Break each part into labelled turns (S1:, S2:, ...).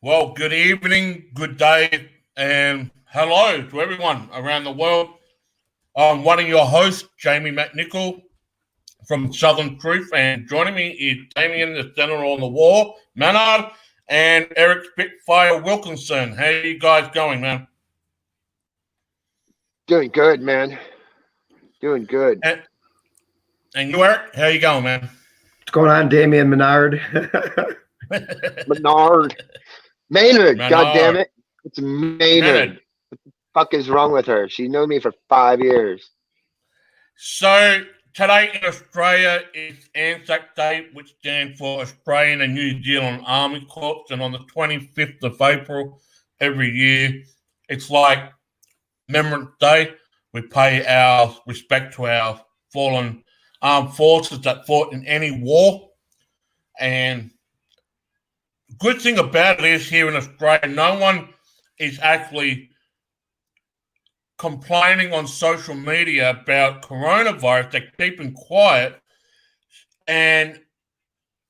S1: Well, good evening, good day, and hello to everyone around the world. I'm one of your hosts, Jamie McNichol from Southern Truth, and joining me is Damien, the Senator on the Wall, Maynard, and Eric Spitfire Wilkinson. How you guys going, man?
S2: Doing good, man. Doing good.
S1: And you, Eric, how you going, man?
S3: What's going on, Damien Menard?
S2: Menard. Maynard,
S1: Maynard.
S2: God damn it. It's Maynard. What the fuck is wrong with her? She knew me for 5 years.
S1: So today in Australia is Anzac Day, which stands for Australian and New Zealand Army Corps, and on the 25th of April every year, it's like Remembrance Day. We pay our respect to our fallen armed forces that fought in any war. And the good thing about it is here in Australia, no one is actually complaining on social media about coronavirus. They're keeping quiet. And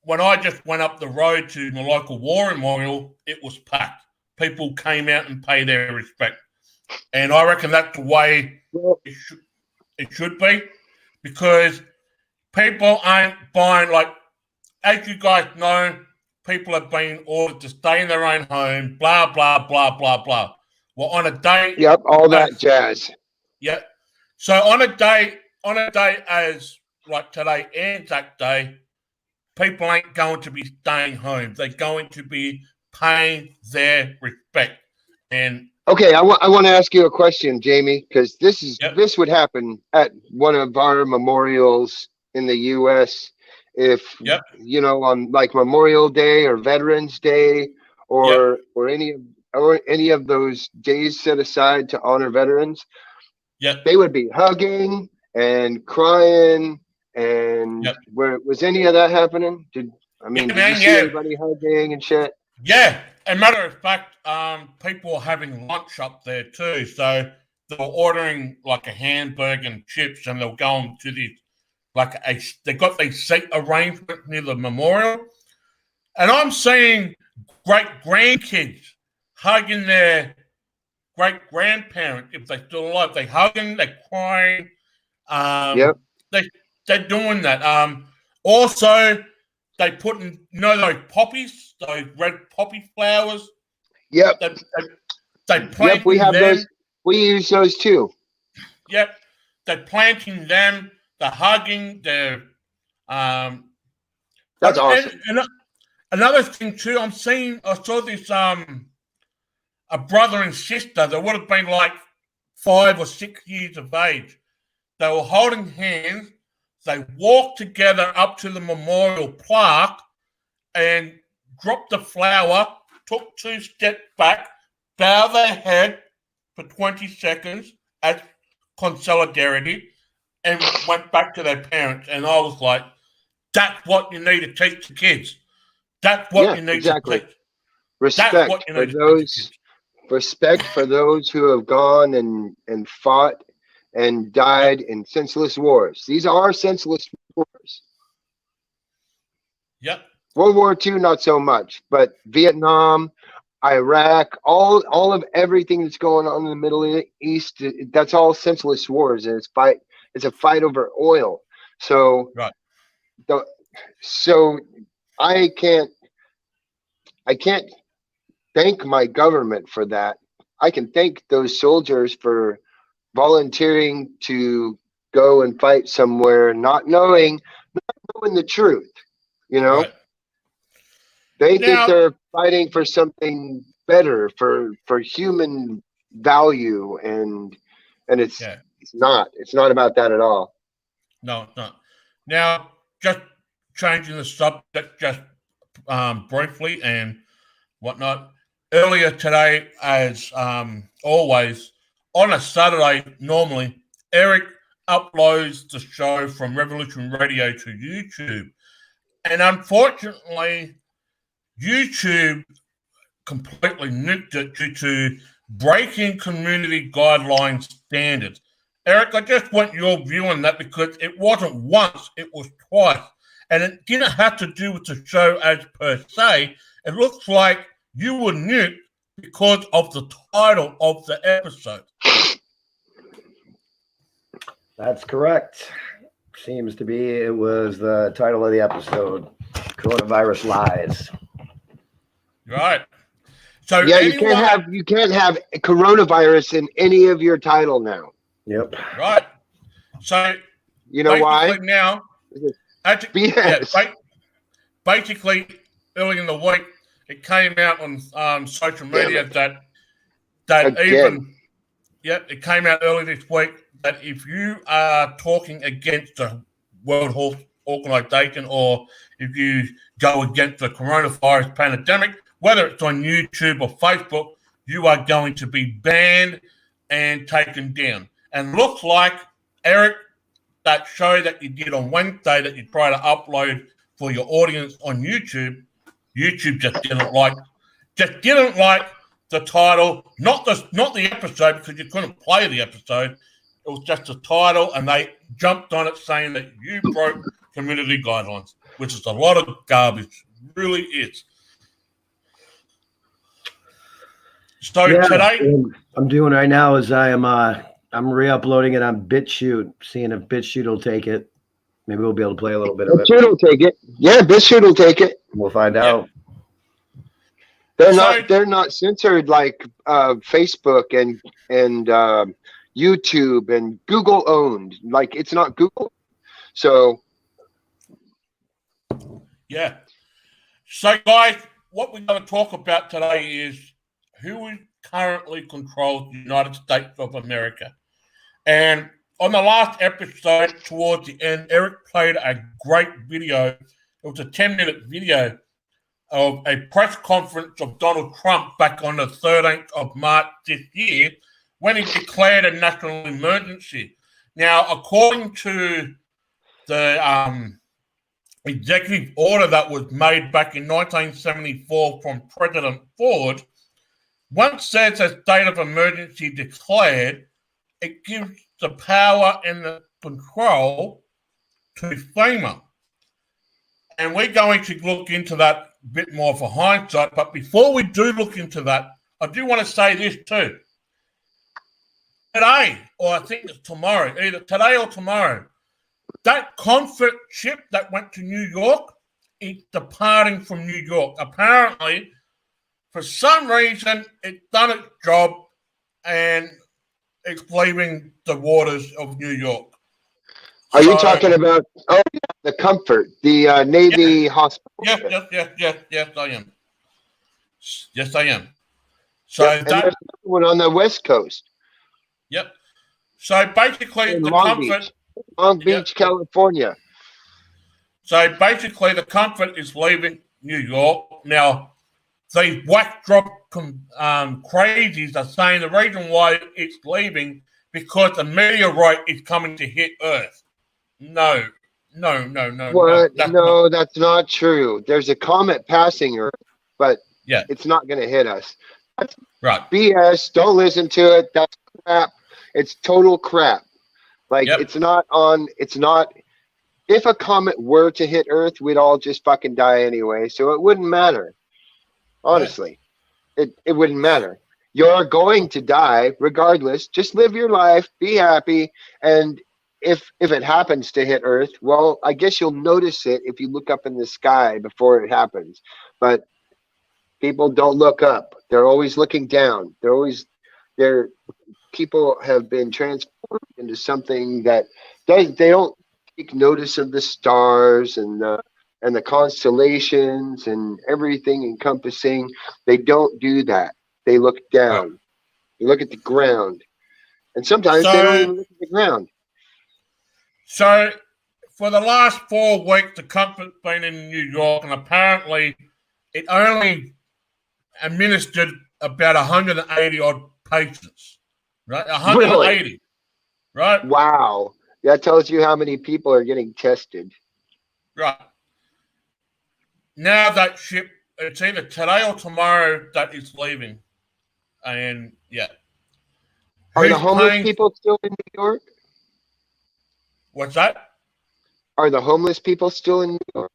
S1: when I just went up the road to my local war memorial, it was packed. People came out and paid their respect. And I reckon that's the way it should be, because people aren't buying, like, as you guys know, people have been ordered to stay in their own home, blah, blah, blah, blah, blah. Well, on a day...
S2: Yep, all that jazz.
S1: Yeah. So on a day as, like today, Anzac Day, people ain't going to be staying home. They're going to be paying their respect. And
S2: okay, I want to ask you a question, Jamie, because this would happen at one of our memorials in the U.S. if on like Memorial Day or Veterans Day or any of those days set aside to honor veterans. They would be hugging and crying. And where was any of that happening? Did you see anybody hugging and shit?
S1: Yeah. As a matter of fact, people are having lunch up there too. So they were ordering like a hamburger and chips, and they're going to they got a seat arrangement near the memorial. And I'm seeing great grandkids hugging their great grandparents if they're still alive. They're hugging, they're crying. They're doing that. Also, they put in, those poppies, those red poppy flowers.
S2: Yep.
S1: They plant
S2: we have
S1: them.
S2: those. We use those too.
S1: Yep. They're planting them. They're hugging. They're
S2: that's awesome.
S1: And another thing too, I saw this a brother and sister that would have been like 5 or 6 years of age. They were holding hands. They walked together up to the memorial plaque and dropped the flower, took 2 steps back, bowed their head for 20 seconds as solidarity, and went back to their parents. And I was like, that's what you need to teach the kids. That's what you need to teach.
S2: Respect for those who have gone and fought and died in senseless wars. These are senseless wars.
S1: Yep.
S2: World War II, not so much, but Vietnam, Iraq, all of everything that's going on in the Middle East, that's all senseless wars, and it's a fight over oil. So, so I can't thank my government for that. I can thank those soldiers for volunteering to go and fight somewhere, not knowing the truth. They think they're fighting for something better, for human value, and it's not. It's not about that at all.
S1: No, it's not. Now, just changing the subject just briefly and whatnot. Earlier today, as always, on a Saturday, normally, Eric uploads the show from Revolution Radio to YouTube. And unfortunately, YouTube completely nuked it due to breaking community guideline standards. Eric, I just want your view on that, because it wasn't once, it was twice. And it didn't have to do with the show as per se. It looks like you were nuked because of the title of the episode.
S3: That's correct. Seems to be it was the title of the episode, Coronavirus Lies.
S1: Right. So
S2: yeah, you can't have coronavirus in any of your title now.
S3: Yep.
S1: Right. So
S2: you know why?
S1: Now, basically, early in the week, it came out on social media it came out early this week that if you are talking against the World Health Organization or if you go against the coronavirus pandemic, whether it's on YouTube or Facebook, you are going to be banned and taken down. And looks like, Eric, that show that you did on Wednesday that you try to upload for your audience on YouTube just didn't like the title, not the episode, because you couldn't play the episode. It was just the title, and they jumped on it saying that you broke community guidelines, which is a lot of garbage. It really is. So today,
S3: I'm doing right now is I'm re-uploading it on BitChute, seeing if BitChute will take it. Maybe we'll be able to play a little bit of it.
S2: BitChute will take it. Yeah, BitChute will take it.
S3: We'll find out.
S2: They're not censored like Facebook and YouTube and Google owned. Like, it's not Google. So
S1: yeah. So guys, what we're going to talk about today is who currently controls the United States of America. And on the last episode, towards the end, Eric played a great video. It was a 10-minute video of a press conference of Donald Trump back on the 13th of March this year when he declared a national emergency. Now, according to the executive order that was made back in 1974 from President Ford, once there's a state of emergency declared, it gives the power and the control to FEMA. And we're going to look into that a bit more for hindsight. But before we do look into that, I do want to say this too. Today, or I think it's tomorrow, either today or tomorrow, that comfort ship that went to New York is departing from New York. Apparently, for some reason, it's done its job and it's leaving the waters of New York.
S2: Are you talking about the Comfort, the Navy hospital?
S1: Yes, I am. Yes, I am. So
S2: and there's one on the West Coast.
S1: Yep. So basically, the Comfort,
S2: Long Beach, California.
S1: So basically, the Comfort is leaving New York now. These whack drop crazies are saying the reason why it's leaving because a meteorite is coming to hit Earth. No.
S2: What? No, that's not true. There's a comet passing Earth, but it's not going to hit us. That's
S1: right.
S2: BS. Don't listen to it. That's crap. It's total crap. Like, it's not. If a comet were to hit Earth, we'd all just fucking die anyway, so it wouldn't matter. Honestly, it wouldn't matter. You're going to die regardless. Just live your life, be happy, and if it happens to hit Earth, well, I guess you'll notice it if you look up in the sky before it happens. But people don't look up. They're always looking down. People have been transformed into something that they don't take notice of the stars and the constellations and everything encompassing. They don't do that. They look down. They look at the ground. And sometimes they don't even look at the ground.
S1: So for the last 4 weeks, the Comfort's been in New York, and apparently it only administered about 180 odd patients. Right? 180. Really? Right?
S2: Wow. That tells you how many people are getting tested.
S1: Right. Now that ship, it's either today or tomorrow that it's leaving. And
S2: Are the homeless people still in New York?
S1: What's that?
S2: Are the homeless people still in New York?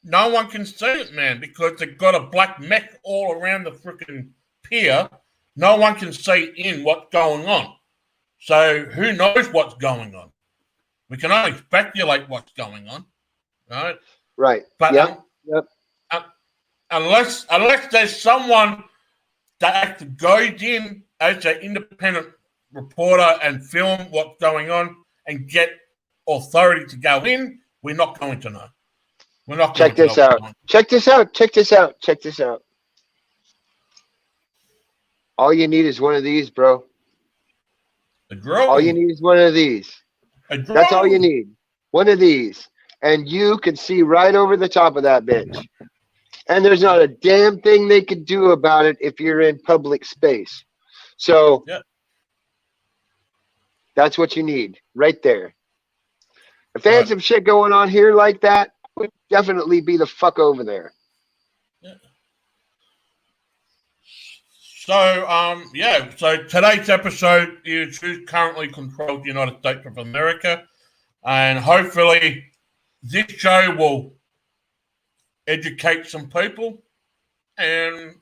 S1: no one can see it, man, because they've got a black mech all around the freaking pier. No one can see in what's going on. So who knows what's going on? We can only speculate what's going on, right?
S2: Right.
S1: But
S2: yep.
S1: Unless there's someone that actually goes in as an independent reporter and film what's going on and get authority to go in, we're not going to know. We're not.
S2: Check this out. Check this out. Check this out. Check this out. All you need is one of these, bro.
S1: A drone.
S2: All you need is one of these. That's all you need. One of these. And you can see right over the top of that bitch. And there's not a damn thing they could do about it if you're in public space. So that's what you need right there. If they had some shit going on here like that, I would definitely be the fuck over there.
S1: Yeah. So today's episode is who currently controls the United States of America, and hopefully this show will educate some people, and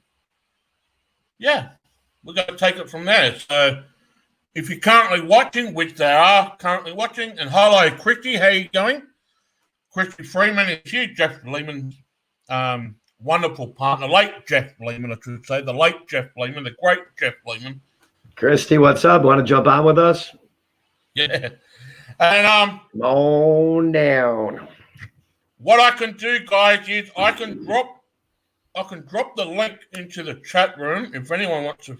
S1: we're going to take it from there. So if you're currently watching, which they are currently watching, and hello, Christy, how you going? Christy Freeman is here, Jeff Lehman's wonderful partner, late Jeff Lehman, I should say, the late Jeff Lehman, the great Jeff Lehman.
S3: Christy, what's up? Want to jump on with us?
S1: Yeah. And
S3: come on down.
S1: What I can do, guys, is I can drop the link into the chat room if anyone wants to.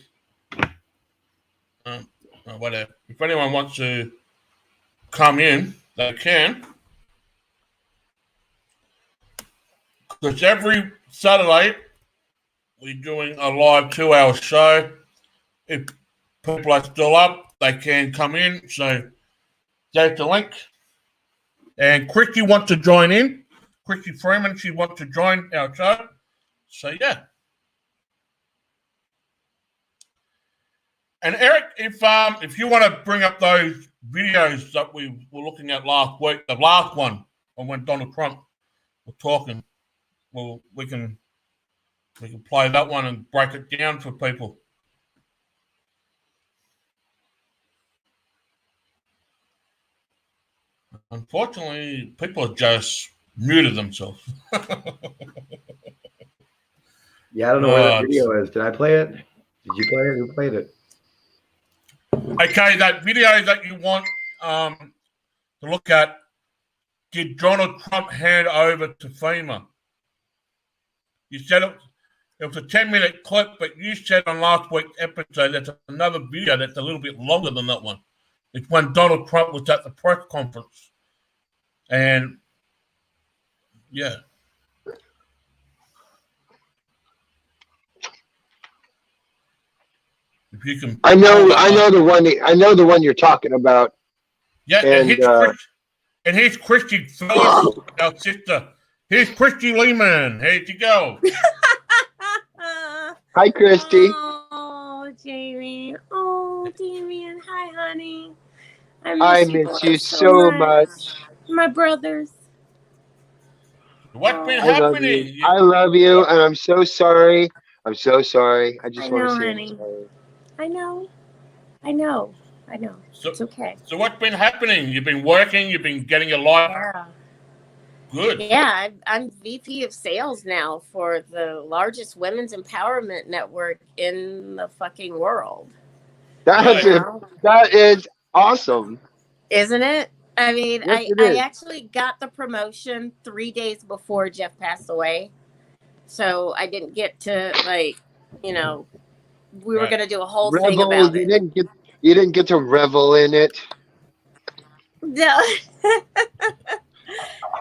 S1: Whatever. If anyone wants to come in, they can. Because every Saturday we're doing a live 2-hour show. If people are still up, they can come in. So there's the link. And Christy wants to join in. Christy Freeman, she wants to join our show. So yeah. And Eric, if you want to bring up those videos that we were looking at last week, the last one when Donald Trump was talking, well, we can play that one and break it down for people. Unfortunately, people have just muted themselves.
S3: Yeah, I don't know where that video is. Did I play it? Did you play it? Who played it?
S1: Okay, that video that you want to look at, did Donald Trump hand over to FEMA? You said it was a 10-minute clip, but you said on last week's episode there's another video that's a little bit longer than that one. It's when Donald Trump was at the press conference. And, yeah. If you can, I know
S2: the one you're talking about.
S1: Yeah, and here's Christy Phillips, our sister. Here's Christy Lehman. Here you go.
S2: Hi, Christy.
S4: Oh, Jamie. Oh, Damien. Hi, honey.
S2: I miss you so much.
S4: My brothers.
S1: What's been happening?
S2: I love you, and I'm so sorry. I'm so sorry. I just want to say
S4: honey. I know. So, it's okay.
S1: So what's been happening? You've been working. You've been getting your life.
S4: Yeah.
S1: Good.
S4: Yeah, I'm VP of sales now for the largest women's empowerment network in the fucking world.
S2: That is awesome.
S4: Isn't it? I mean,
S2: yes,
S4: I actually got the promotion 3 days before Jeff passed away. So I didn't get to, we were going to do a whole thing about it.
S2: You didn't get to revel in it.
S4: No.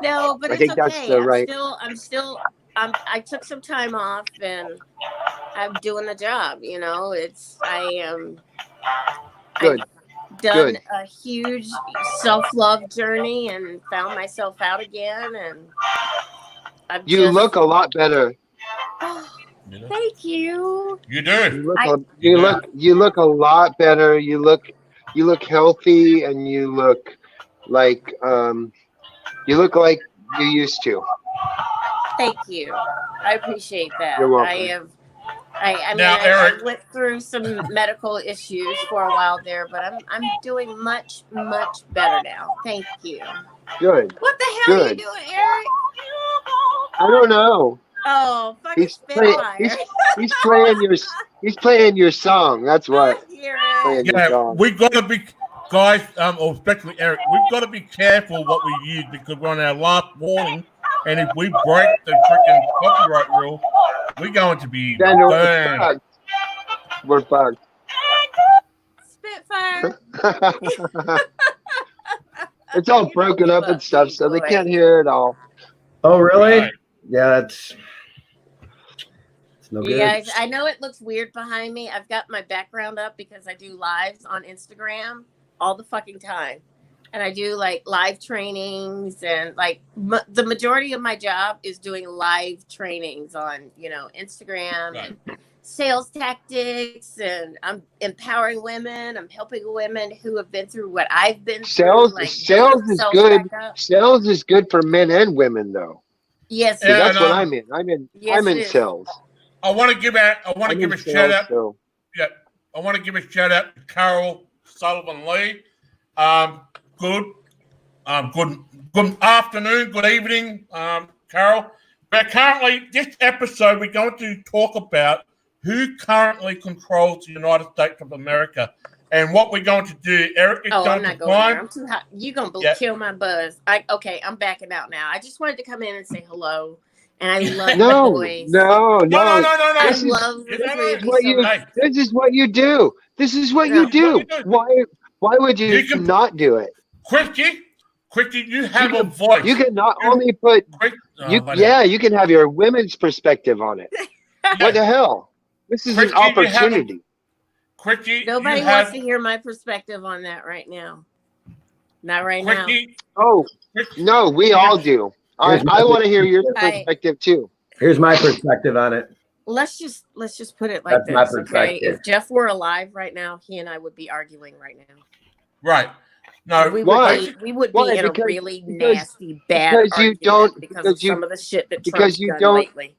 S4: No, but
S2: I
S4: it's
S2: think
S4: okay.
S2: That's the right.
S4: I took some time off and I'm doing the job.
S2: Good.
S4: I've done a huge self-love journey and found myself out again. And
S2: you look a lot better.
S4: Thank you.
S1: You do.
S2: You look a lot better. You look healthy, and you look like you used to.
S4: Thank you. I appreciate that.
S2: You're welcome.
S4: I mean,
S1: Now,
S4: I
S1: Eric.
S4: went through some medical issues for a while there, but I'm doing much better now. Thank you.
S2: Good.
S4: What the hell are you
S2: Good.
S4: doing, Eric?
S2: I don't know.
S4: Oh, fucking
S2: He's playing.
S4: Spitfire.
S2: He's playing your song. That's what.
S4: I hear it.
S2: Playing your
S1: Yeah,
S2: song.
S1: we got to be, guys, or especially Eric, we've got to be careful what we use because we're on our last warning, and if we break the freaking copyright rule, we're going to be
S2: Then
S1: burned.
S2: we're fucked.
S4: Spitfire.
S2: It's all broken up and stuff, so they can't hear it all.
S3: Oh, really?
S1: Right.
S3: Yeah, it's no
S4: You
S3: good.
S4: guys, I know it looks weird behind me. I've got my background up because I do lives on Instagram all the fucking time. And I do like live trainings and like the majority of my job is doing live trainings on, Instagram
S1: Right.
S4: and sales tactics, and I'm empowering women. I'm helping women who have been through what I've been
S2: Sales
S4: through.
S2: is good. Sales is good for men and women, though.
S4: Yes,
S2: See, that's what I'm in. I'm in sales.
S1: I want to give a shout out.
S2: So.
S1: Yeah, I want to give a shout out to Carol Sullivan Lee. Good afternoon, good evening, Carol. But currently, this episode, we're going to talk about who currently controls the United States of America. And what we're going to do, Eric is going
S4: I'm not
S1: to
S4: going
S1: find...
S4: there. I'm too hot. You're going to kill my buzz. Okay, I'm backing out now. I just wanted to come in and say hello. And I love your voice.
S2: No.
S4: I love
S2: This is what you do. This is what you do. Why would you not do it?
S1: Quickie, you have a voice.
S2: You can not only put... you can have your women's perspective on it. What the hell? This is an opportunity.
S4: Nobody wants to hear my perspective on that right now. Not right now.
S2: Oh, no, we all do. I want to hear your perspective too.
S3: Here's my perspective on it.
S4: Let's just put it like this, okay? If Jeff were alive right now, he and I would be arguing right now.
S1: Right. No,
S4: we would be in a really nasty, bad argument because of some of the shit that Trump's done lately.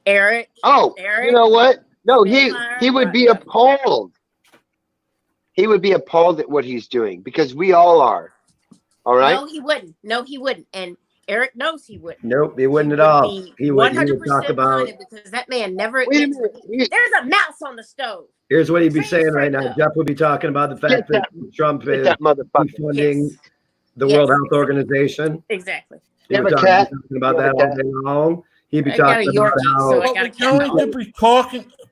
S4: Eric.
S2: You know what? No, he would be appalled. He would be appalled at what he's doing because we all are. All right?
S4: No, he wouldn't. And Eric knows he wouldn't.
S3: Nope, he wouldn't at all. He would talk about
S4: it because that man never admits. There's a mouse on the stove.
S3: Here's what he'd be saying right now. Jeff would be talking about the fact that Trump is funding the World Health Organization.
S4: Exactly.
S3: He would talking about that all day long. He'd be talking about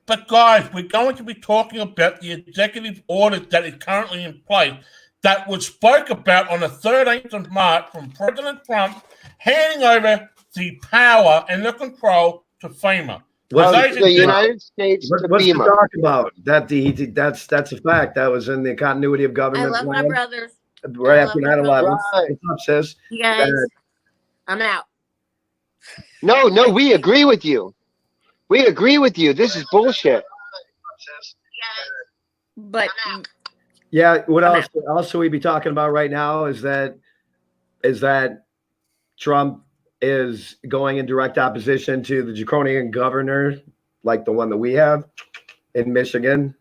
S1: but guys, we're going to be talking about the executive order that is currently in place that was spoke about on the 13th of March from President Trump, handing over the power and the control to FEMA.
S2: Well, the United States to
S3: what's
S2: FEMA.
S3: Talk about that's a fact. That was in the continuity of government.
S4: I love my brothers.
S3: Right after 9/11. What's up, sis?
S4: You guys, I'm out.
S2: No, we agree with you. We agree with you. This is bullshit.
S4: But
S3: yeah, what else? Also, we'd be talking about right now is that Trump is going in direct opposition to the draconian governor, like the one that we have in Michigan,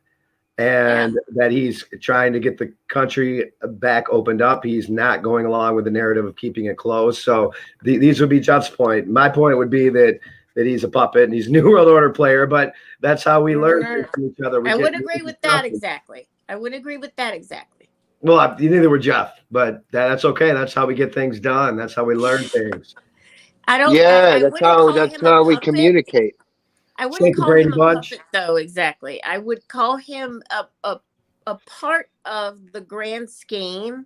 S3: and that he's trying to get the country back opened up. He's not going along with the narrative of keeping it closed. So these would be Jeff's point. My point would be that he's a puppet and he's a New World Order player, but that's how we learn from each other.
S4: I would agree with that exactly.
S3: Well, neither would Jeff, but that's okay. That's how we get things done. That's how we learn things.
S2: That's how we communicate.
S4: I wouldn't call him a puppet, though. Exactly. I would call him a part of the grand scheme,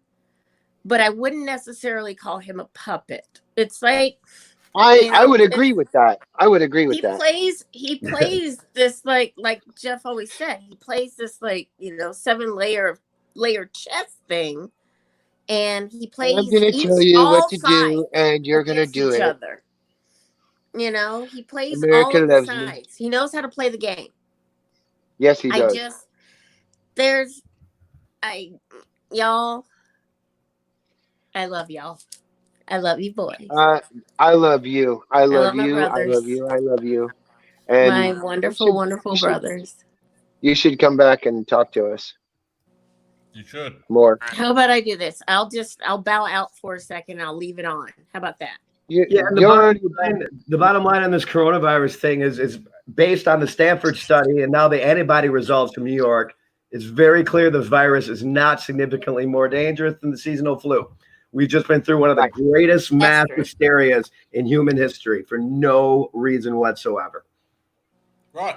S4: but I wouldn't necessarily call him a puppet. It's like
S2: I would agree with that.
S4: He plays this like Jeff always said. He plays this 7-layer chess thing, and he plays.
S2: I'm going to tell you what to do, and you're going to do it.
S4: Other. He plays all of the sides. He knows how to play the game.
S2: Yes, he does.
S4: Y'all. I love y'all. I love you, boys.
S2: I love you. I love
S4: my
S2: you. I
S4: brothers.
S2: love you. I love you.
S4: My
S2: And
S4: wonderful, wonderful brothers.
S2: You should come back and talk to us
S1: You should.
S2: more.
S4: How about I do this? I'll bow out for a second. And I'll leave it on. How about that?
S3: Yeah, and the bottom line on this coronavirus thing is based on the Stanford study and now the antibody results from New York. It's very clear the virus is not significantly more dangerous than the seasonal flu. We've just been through one of the greatest mass hysterias in human history for no reason whatsoever.
S1: Right.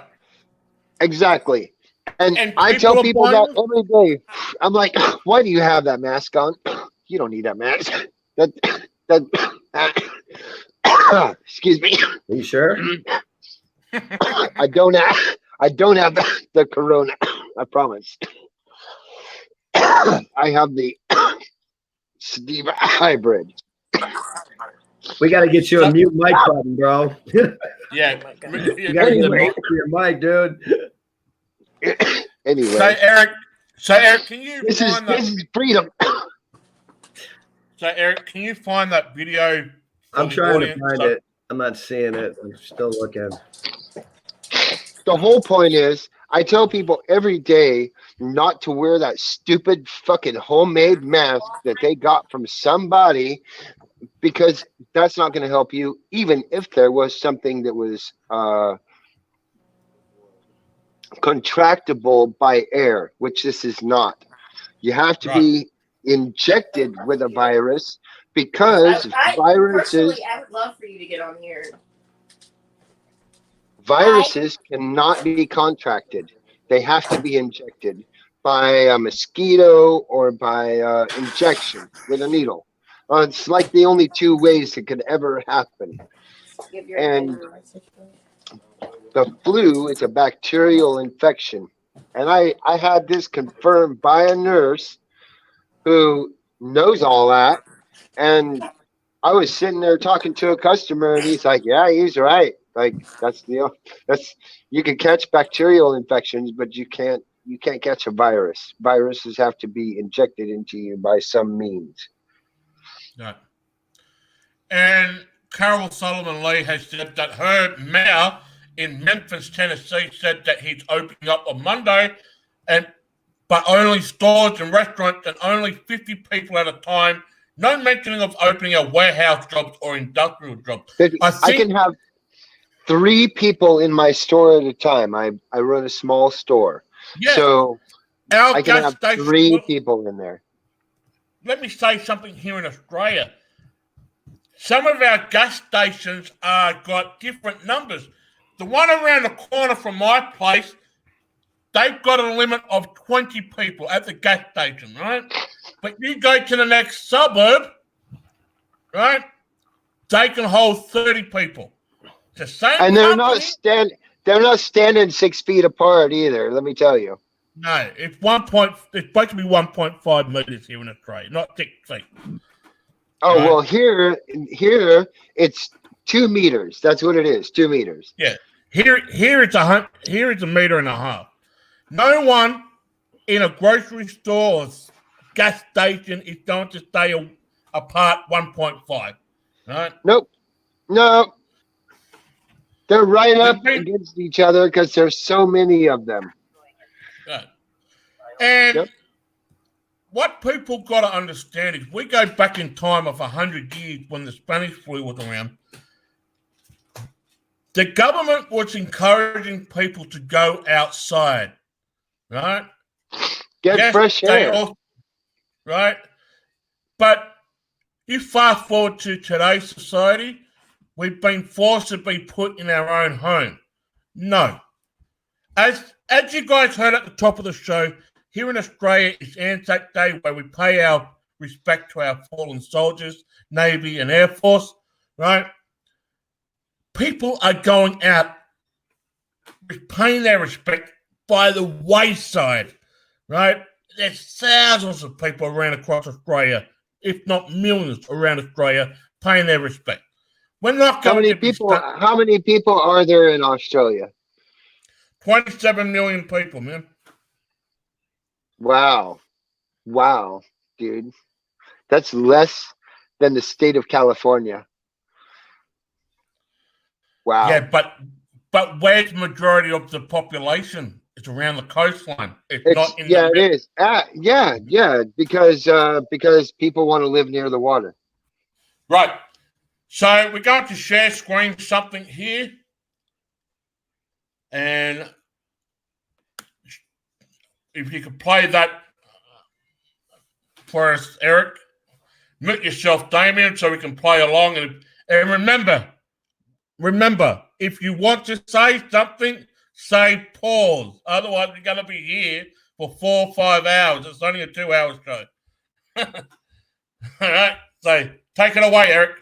S2: Exactly. And I tell people that every day. I'm like, why do you have that mask on? You don't need that mask. Excuse me.
S3: Are you sure?
S2: I don't have the corona. I promise. I have the Steve hybrid.
S3: We got to get you a mute mic button, bro.
S1: Yeah.
S3: You got to get a mic for your mic, dude.
S2: Anyway.
S1: So Eric, can you
S2: this is freedom.
S1: So Eric, can you find that video?
S3: I'm trying to find it. I'm not seeing it. I'm still looking.
S2: The whole point is, I tell people every day not to wear that stupid fucking homemade mask that they got from somebody, because that's not going to help you, even if there was something that was contractable by air, which this is not. You have to be injected with a virus, because viruses.
S4: I would love for you to get on here.
S2: Viruses cannot be contracted. They have to be injected by a mosquito or by injection with a needle. It's like the only two ways it could ever happen. And the flu is a bacterial infection. And I had this confirmed by a nurse who knows all that. And I was sitting there talking to a customer, and he's like, yeah, he's right. Like, you can catch bacterial infections, but you can't catch a virus. Viruses have to be injected into you by some means.
S1: Yeah. And Carol Sullivan Lee has said that her mayor in Memphis, Tennessee, said that he's opening up on Monday, but only stores and restaurants and only 50 people at a time. No mentioning of opening a warehouse jobs or industrial jobs.
S2: I can have 3 people in my store at a time. I run a small store. Yeah. So I can have 3 people in there.
S1: Let me say something here in Australia. Some of our gas stations got different numbers. The one around the corner from my place, they've got a limit of 20 people at the gas station, right? But you go to the next suburb, right? They can hold 30 people. The same
S2: and they're
S1: company,
S2: not standing 6 feet apart either. Let me tell you.
S1: No, it's supposed to be 1.5 meters here in Australia, not 6 feet.
S2: Oh, right? Well, here it's 2 meters. That's what it is, 2 meters.
S1: Yeah, here it's a meter and a half. No one in a grocery store or gas station is going to stay apart 1.5. Right?
S2: Nope. No. They're right up against each other because there's so many of them.
S1: Yeah. And what people got to understand is we go back in time of 100 years when the Spanish flu was around. The government was encouraging people to go outside, right?
S2: Get fresh air.
S1: Right? But you fast forward to today's society, we've been forced to be put in our own home. No. As you guys heard at the top of the show, here in Australia, it's Anzac Day, where we pay our respect to our fallen soldiers, Navy and Air Force, right? People are going out paying their respect by the wayside, right? There's thousands of people around across Australia, if not millions around Australia, paying their respect. We're not going
S2: How many people are there in Australia?
S1: 27 million people, man.
S2: Wow, dude. That's less than the state of California. Wow.
S1: Yeah, but where's the majority of the population? It's around the coastline. It's not in
S2: yeah,
S1: the
S2: it is. Yeah, because people want to live near the water.
S1: right. So we're going to share screen something here, and if you could play that for us, Eric, mute yourself, Damien, so we can play along. And remember, if you want to say something, say pause. Otherwise, we're going to be here for 4 or 5 hours. It's only a 2-hour show. All right, so take it away, Eric.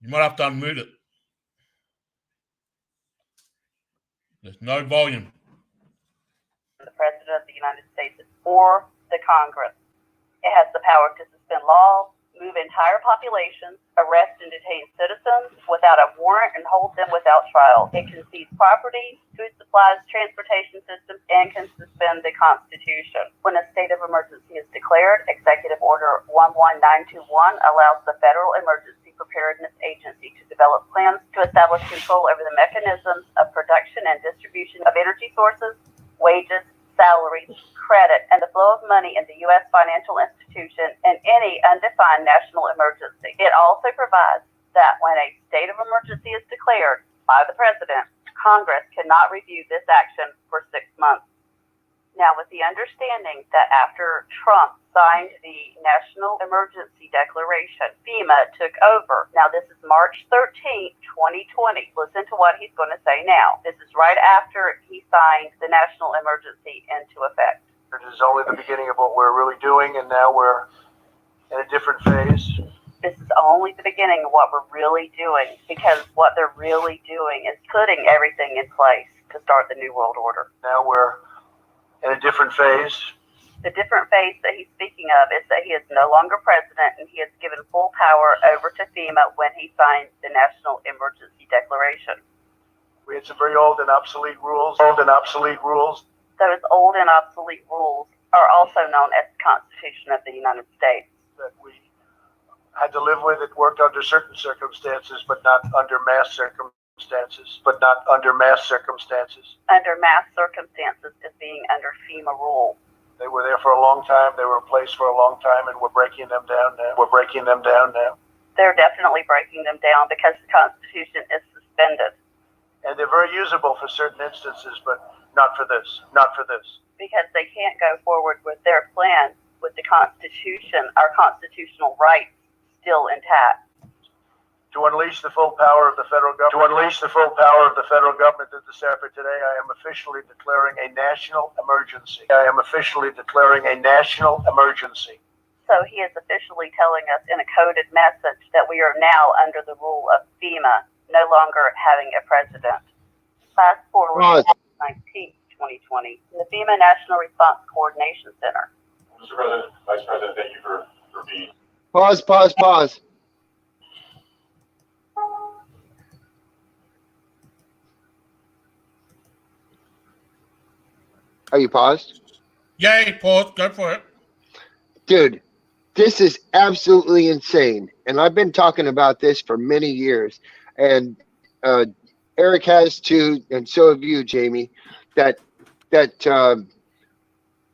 S1: You might have to unmute it. There's no volume.
S5: The President of the United States or the Congress. It has the power to suspend laws, move entire populations, arrest and detain citizens without a warrant, and hold them without trial. It can seize property, food supplies, transportation systems, and can suspend the Constitution. When a state of emergency is declared, Executive Order 11921 allows the Federal Emergency Preparedness Agency to develop plans to establish control over the mechanisms of production and distribution of energy sources, wages, salaries, credit, and the flow of money in the U.S. financial institution in any undefined national emergency. It also provides that when a state of emergency is declared by the President, Congress cannot review this action for 6 months. Now, with the understanding that after Trump signed the National Emergency Declaration, FEMA took over. Now, this is March 13th, 2020. Listen to what he's going to say now. This is right after he signed the National Emergency into effect.
S6: It is only the beginning of what we're really doing, and now we're in a different phase.
S5: This is only the beginning of what we're really doing, because what they're really doing is putting everything in place to start the New World Order.
S6: Now we're in a different phase.
S5: The different phase that he's speaking of is that he is no longer president, and he has given full power over to FEMA when he signed the National Emergency Declaration.
S6: We had some very old and obsolete rules.
S5: Those old and obsolete rules are also known as the Constitution of the United States.
S6: That we had to live with. It worked under certain circumstances, but not under mass circumstances.
S5: Under mass circumstances is being under FEMA rule.
S6: They were there for a long time. They were in place for a long time, and we're breaking them down now.
S5: They're definitely breaking them down because the Constitution is suspended.
S6: And they're very usable for certain instances, but not for this.
S5: Because they can't go forward with their plan with the Constitution, our constitutional rights still intact.
S6: To unleash the full power of the federal government. This effort today, I am officially declaring a national emergency.
S5: So he is officially telling us in a coded message that we are now under the rule of FEMA, no longer having a president. Fast forward to 2020, in the FEMA National Response Coordination Center.
S7: Mr. President, Vice President, thank you for being.
S2: Pause. Are you paused?
S1: Yay, pause. Go for it.
S2: Dude, this is absolutely insane. And I've been talking about this for many years. And Eric has too, and so have you, Jamie, that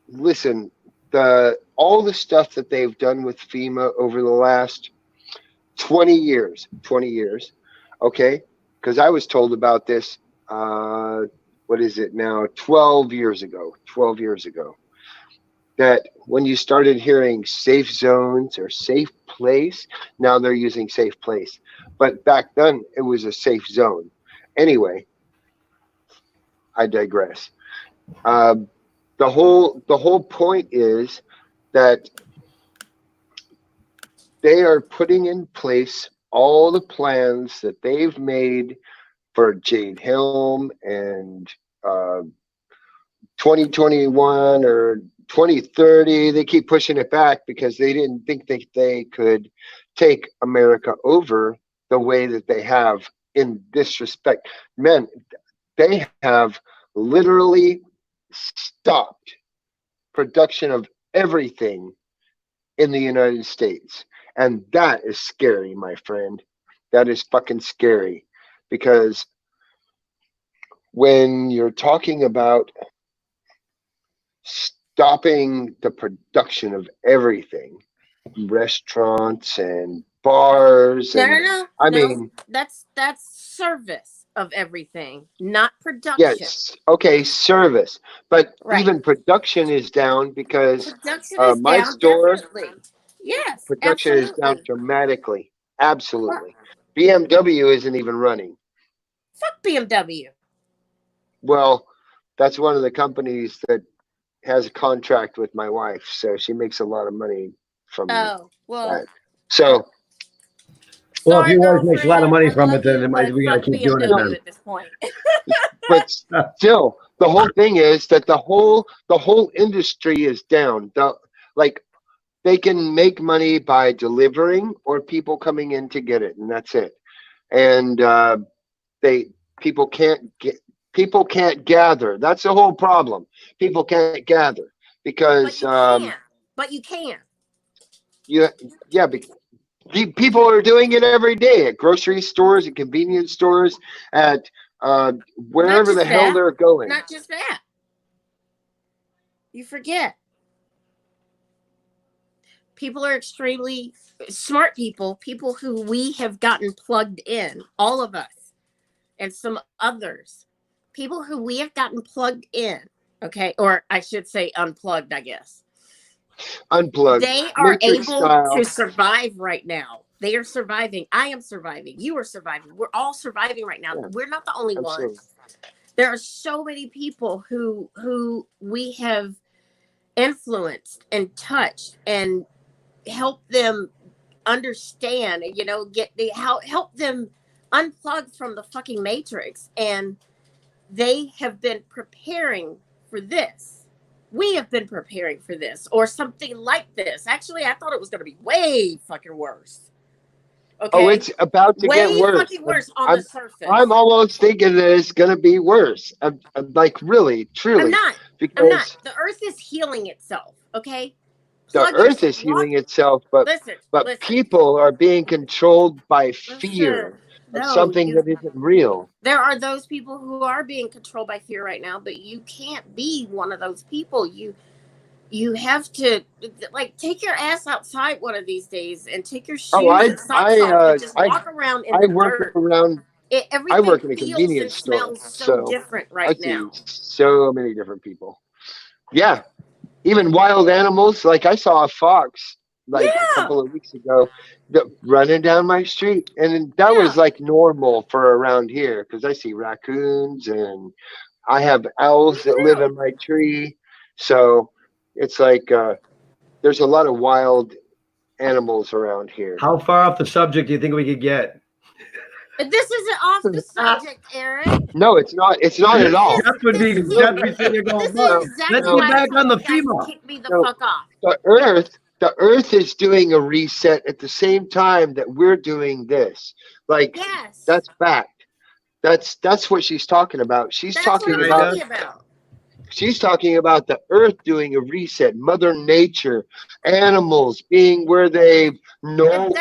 S2: listen, all the stuff that they've done with FEMA over the last 20 years, okay? Because I was told about this, what is it now, 12 years ago, that when you started hearing safe zones or safe place, now they're using safe place. But back then, it was a safe zone. Anyway, I digress. The whole point is that they are putting in place all the plans that they've made for Jade Helm and 2021 or 2030. They keep pushing it back because they didn't think that they could take America over the way that they have in this respect. Men, they have literally stopped production of everything in the United States. And that is scary, my friend. That is fucking scary, because when you're talking about stopping the production of everything, restaurants and bars, and
S4: No.
S2: I mean,
S4: that's service of everything, not production.
S2: yes, okay, service, but
S4: Right.
S2: even production is down because
S4: Production is
S2: my
S4: down,
S2: store
S4: definitely. Yes,
S2: production is down
S4: absolutely.
S2: dramatically. Absolutely. BMW isn't even running.
S4: Fuck BMW.
S2: Well, that's one of the companies that has a contract with my wife, so she makes a lot of money from
S4: Oh, well.
S2: that. So,
S3: Well, if
S4: Sorry,
S3: your wife makes a lot of
S4: girlfriend,
S3: money
S4: I
S3: from
S4: love
S3: it, then
S4: you,
S3: it might,
S4: but
S3: we gotta
S4: fuck
S3: keep doing it
S4: BMW
S3: then.
S4: at this point.
S2: but still, the whole thing is that the whole industry is down. Like they can make money by delivering or people coming in to get it, and that's it. And they people can't gather. That's the whole problem. People can't gather because
S4: But you can.
S2: yeah, people are doing it every day at grocery stores, at convenience stores, at wherever the hell they're going.
S4: Not just that. You forget. People are extremely smart people who we have gotten plugged in, all of us, and some others. People who we have gotten plugged in, okay? Or I should say unplugged, I guess.
S2: Unplugged.
S4: They are
S2: Matrix
S4: able
S2: style.
S4: to survive right now. They are surviving. I am surviving. You are surviving. We're all surviving right now.
S2: Yeah,
S4: we're not the only
S2: absolutely.
S4: ones. There are so many people who we have influenced and touched and helped them understand, help them unplug from the fucking matrix. And they have been preparing for this. We have been preparing for this or something like this. Actually, I thought it was going to be way fucking worse. Okay.
S2: Oh, it's about to get worse.
S4: Way fucking worse on the surface.
S2: I'm almost thinking that it's going to be worse. I'm like, really, truly.
S4: I'm not. The earth is healing itself. Okay.
S2: The earth is healing itself, but
S4: listen.
S2: people are being controlled by fear of something that isn't real.
S4: There are those people who are being controlled by fear right now, but you can't be one of those people. You have to take your ass outside one of these days and take your shoes and socks off and just walk around in the dirt.
S2: I work in a convenience store,
S4: so different right now.
S2: So many different people. Yeah, even wild animals. Like I saw a fox a couple of weeks ago running down my street, and that was like normal for around here because I see raccoons and I have owls that live in my tree. So it's like there's a lot of wild animals around here.
S3: How far off the subject do you think we could get?
S4: This isn't off the subject, Eric.
S2: No, it's not. It's not at all.
S3: That would be exactly what you're going. Let's get back on the FEMA.
S4: Kick me the fuck off.
S2: The Earth is doing a reset at the same time that we're doing this. Like that's fact. That's what she's talking about. She's talking about the Earth doing a reset. Mother Nature, animals being where they don't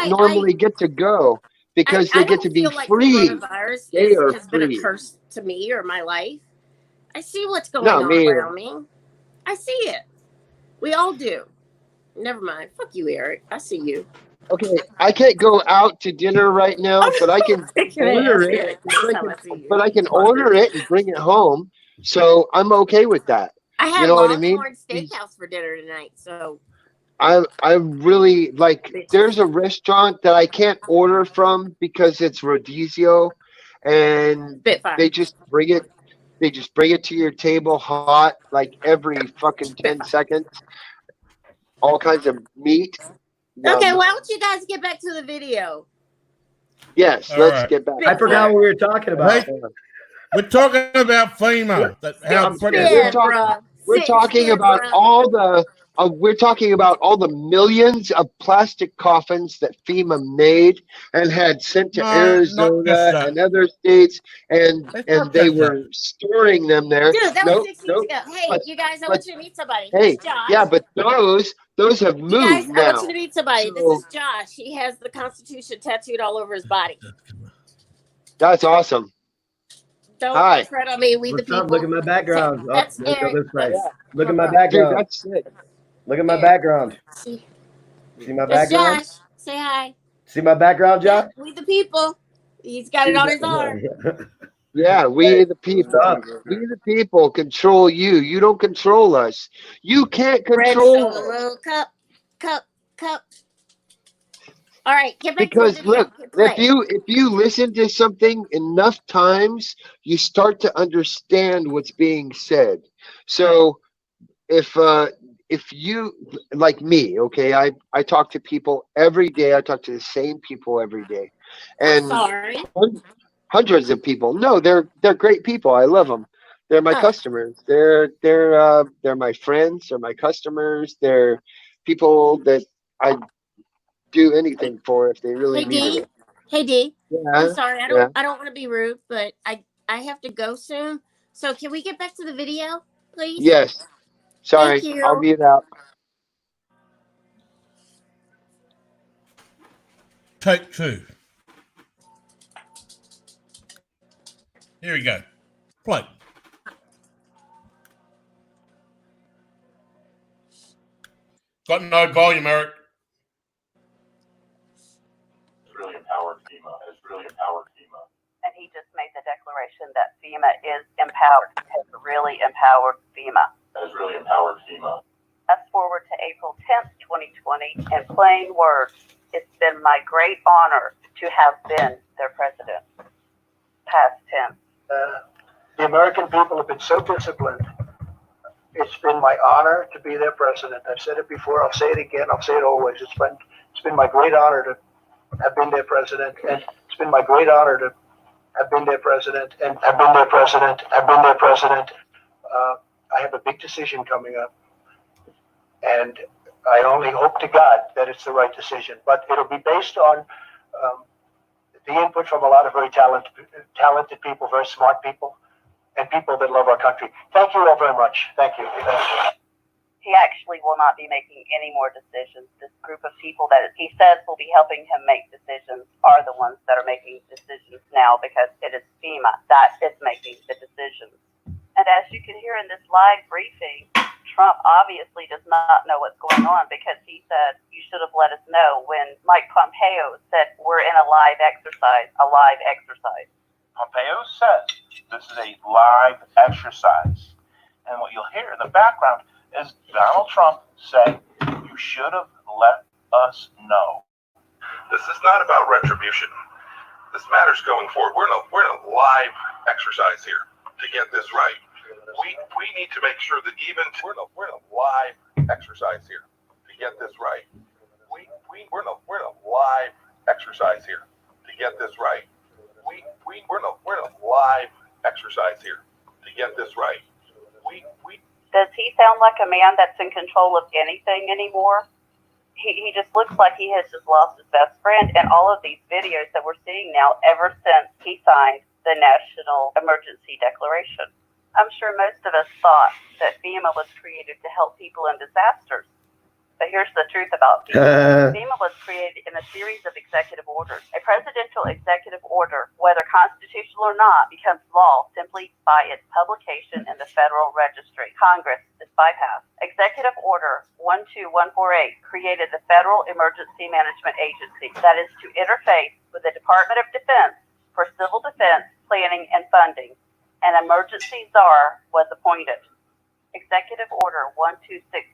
S2: normally get to go. Because they get to be free.
S4: Coronavirus has been a curse to me or my life. I see what's going on around me. I see it. We all do. Never mind. Fuck you, Eric. I see you.
S2: Okay, I can't go out to dinner right now, but I can order it. But I can order it and bring it home. So I'm okay with that.
S4: I had Longhorn Steakhouse for dinner tonight, so.
S2: I really there's a restaurant that I can't order from because it's Rodizio, and they just bring it to your table hot every fucking 10 seconds. All kinds of meat.
S4: Okay, why don't you guys get back to the video?
S2: Yes, let's get back.
S3: I forgot what we were talking about.
S1: We're talking about FEMA.
S2: We're talking about we're talking about all the millions of plastic coffins that FEMA made and had sent to
S1: No, not just
S2: Arizona
S1: that.
S2: and other states, and
S1: It's not
S2: they
S1: just that.
S2: were storing them there.
S4: Dude, that was 6 weeks
S2: Nope.
S4: ago. Hey,
S2: But,
S4: you guys, I
S2: but
S4: want you to meet somebody.
S2: hey,
S4: Here's Josh.
S2: yeah, but those have
S4: You guys,
S2: moved
S4: I want you
S2: now.
S4: to meet somebody.
S2: So,
S4: This is Josh. He has the Constitution tattooed all over his body.
S2: that's awesome.
S4: Don't
S2: Hi.
S4: tread on me. We the
S3: What's up?
S4: people.
S3: Look at my background. Oh,
S4: That's
S3: let's go
S4: Eric.
S3: this way.
S2: Yeah.
S3: Look at my
S2: Dude,
S3: background.
S2: that's sick.
S3: Look at my
S4: Eric.
S3: background.
S4: See,
S3: See my
S4: that's
S3: background?
S4: Josh. Say hi.
S3: See my background,
S4: Yeah,
S3: Josh?
S4: we the people. He's got it on his arm.
S2: Yeah, we the people.
S3: up?
S2: We the people control you. You don't control us. You can't
S4: Red
S2: control us.
S4: Solo cup. All right, get back
S2: Because
S4: to the video.
S2: look,
S4: Hit play.
S2: if you listen to something enough times, you start to understand what's being said. So if you, like me, okay, I talk to people every day. I talk to the same people every day, and
S4: Sorry.
S2: hundreds of people. No, they're great people. I love them. They're my
S4: Oh.
S2: customers. They're my friends. They're my customers. They're people that I do anything for if they really
S4: Hey
S2: needed
S4: D.
S2: it.
S4: Hey D.
S2: Yeah.
S4: I'm sorry.
S2: Yeah.
S4: I don't want to be rude, but I have to go soon. So can we get back to the video, please?
S2: Yes. Sorry.
S4: Thank you.
S2: I'll mute out.
S1: Take two. Here we go. Play. Got no volume, Eric.
S7: It's really empowered FEMA. It's really empowered FEMA.
S5: And he just made the declaration that FEMA is empowered, has really empowered FEMA.
S7: That is really empowered FEMA.
S5: Fast forward to April 10th, 2020. In plain words, it's been my great honor to have been their president. Past tense.
S6: The American people have been so disciplined. It's been my honor to be their president. I've said it before. I'll say it again. I'll say it always. It's been my great honor to have been their president, and it's been my great honor to have been their president, and have been their president. I've been their president. I have a big decision coming up, and I only hope to God that it's the right decision. But it'll be based on the input from a lot of very talented people, very smart people, and people that love our country. Thank you all very much. Thank you.
S5: He actually will not be making any more decisions. This group of people that he says will be helping him make decisions are the ones that are making decisions now, because it is FEMA that is making the decisions. And as you can hear in this live briefing, Trump obviously does not know what's going on, because he said, you should have let us know, when Mike Pompeo said, we're in a live exercise.
S8: Pompeo says this is a live exercise. And what you'll hear in the background is Donald Trump say, you should have let us know.
S9: This is not about retribution. This matters going forward. We're in a live exercise here to get this right. We need to make sure that even we're in a live exercise here to get this right. We're in a live exercise here to get this right. We're in a live exercise here to get this right.
S5: Does he sound like a man that's in control of anything anymore? He just looks like he has just lost his best friend. And all of these videos that we're seeing now, ever since he signed the National Emergency Declaration. I'm sure most of us thought that FEMA was created to help people in disasters. But here's the truth about FEMA. FEMA was created in a series of executive orders. A presidential executive order, whether constitutional or not, becomes law simply by its publication in the Federal Registry. Congress is bypassed. Executive Order 12148 created the Federal Emergency Management Agency, that is to interface with the Department of Defense for civil defense, planning, and funding. An emergency czar was appointed. Executive Order 12656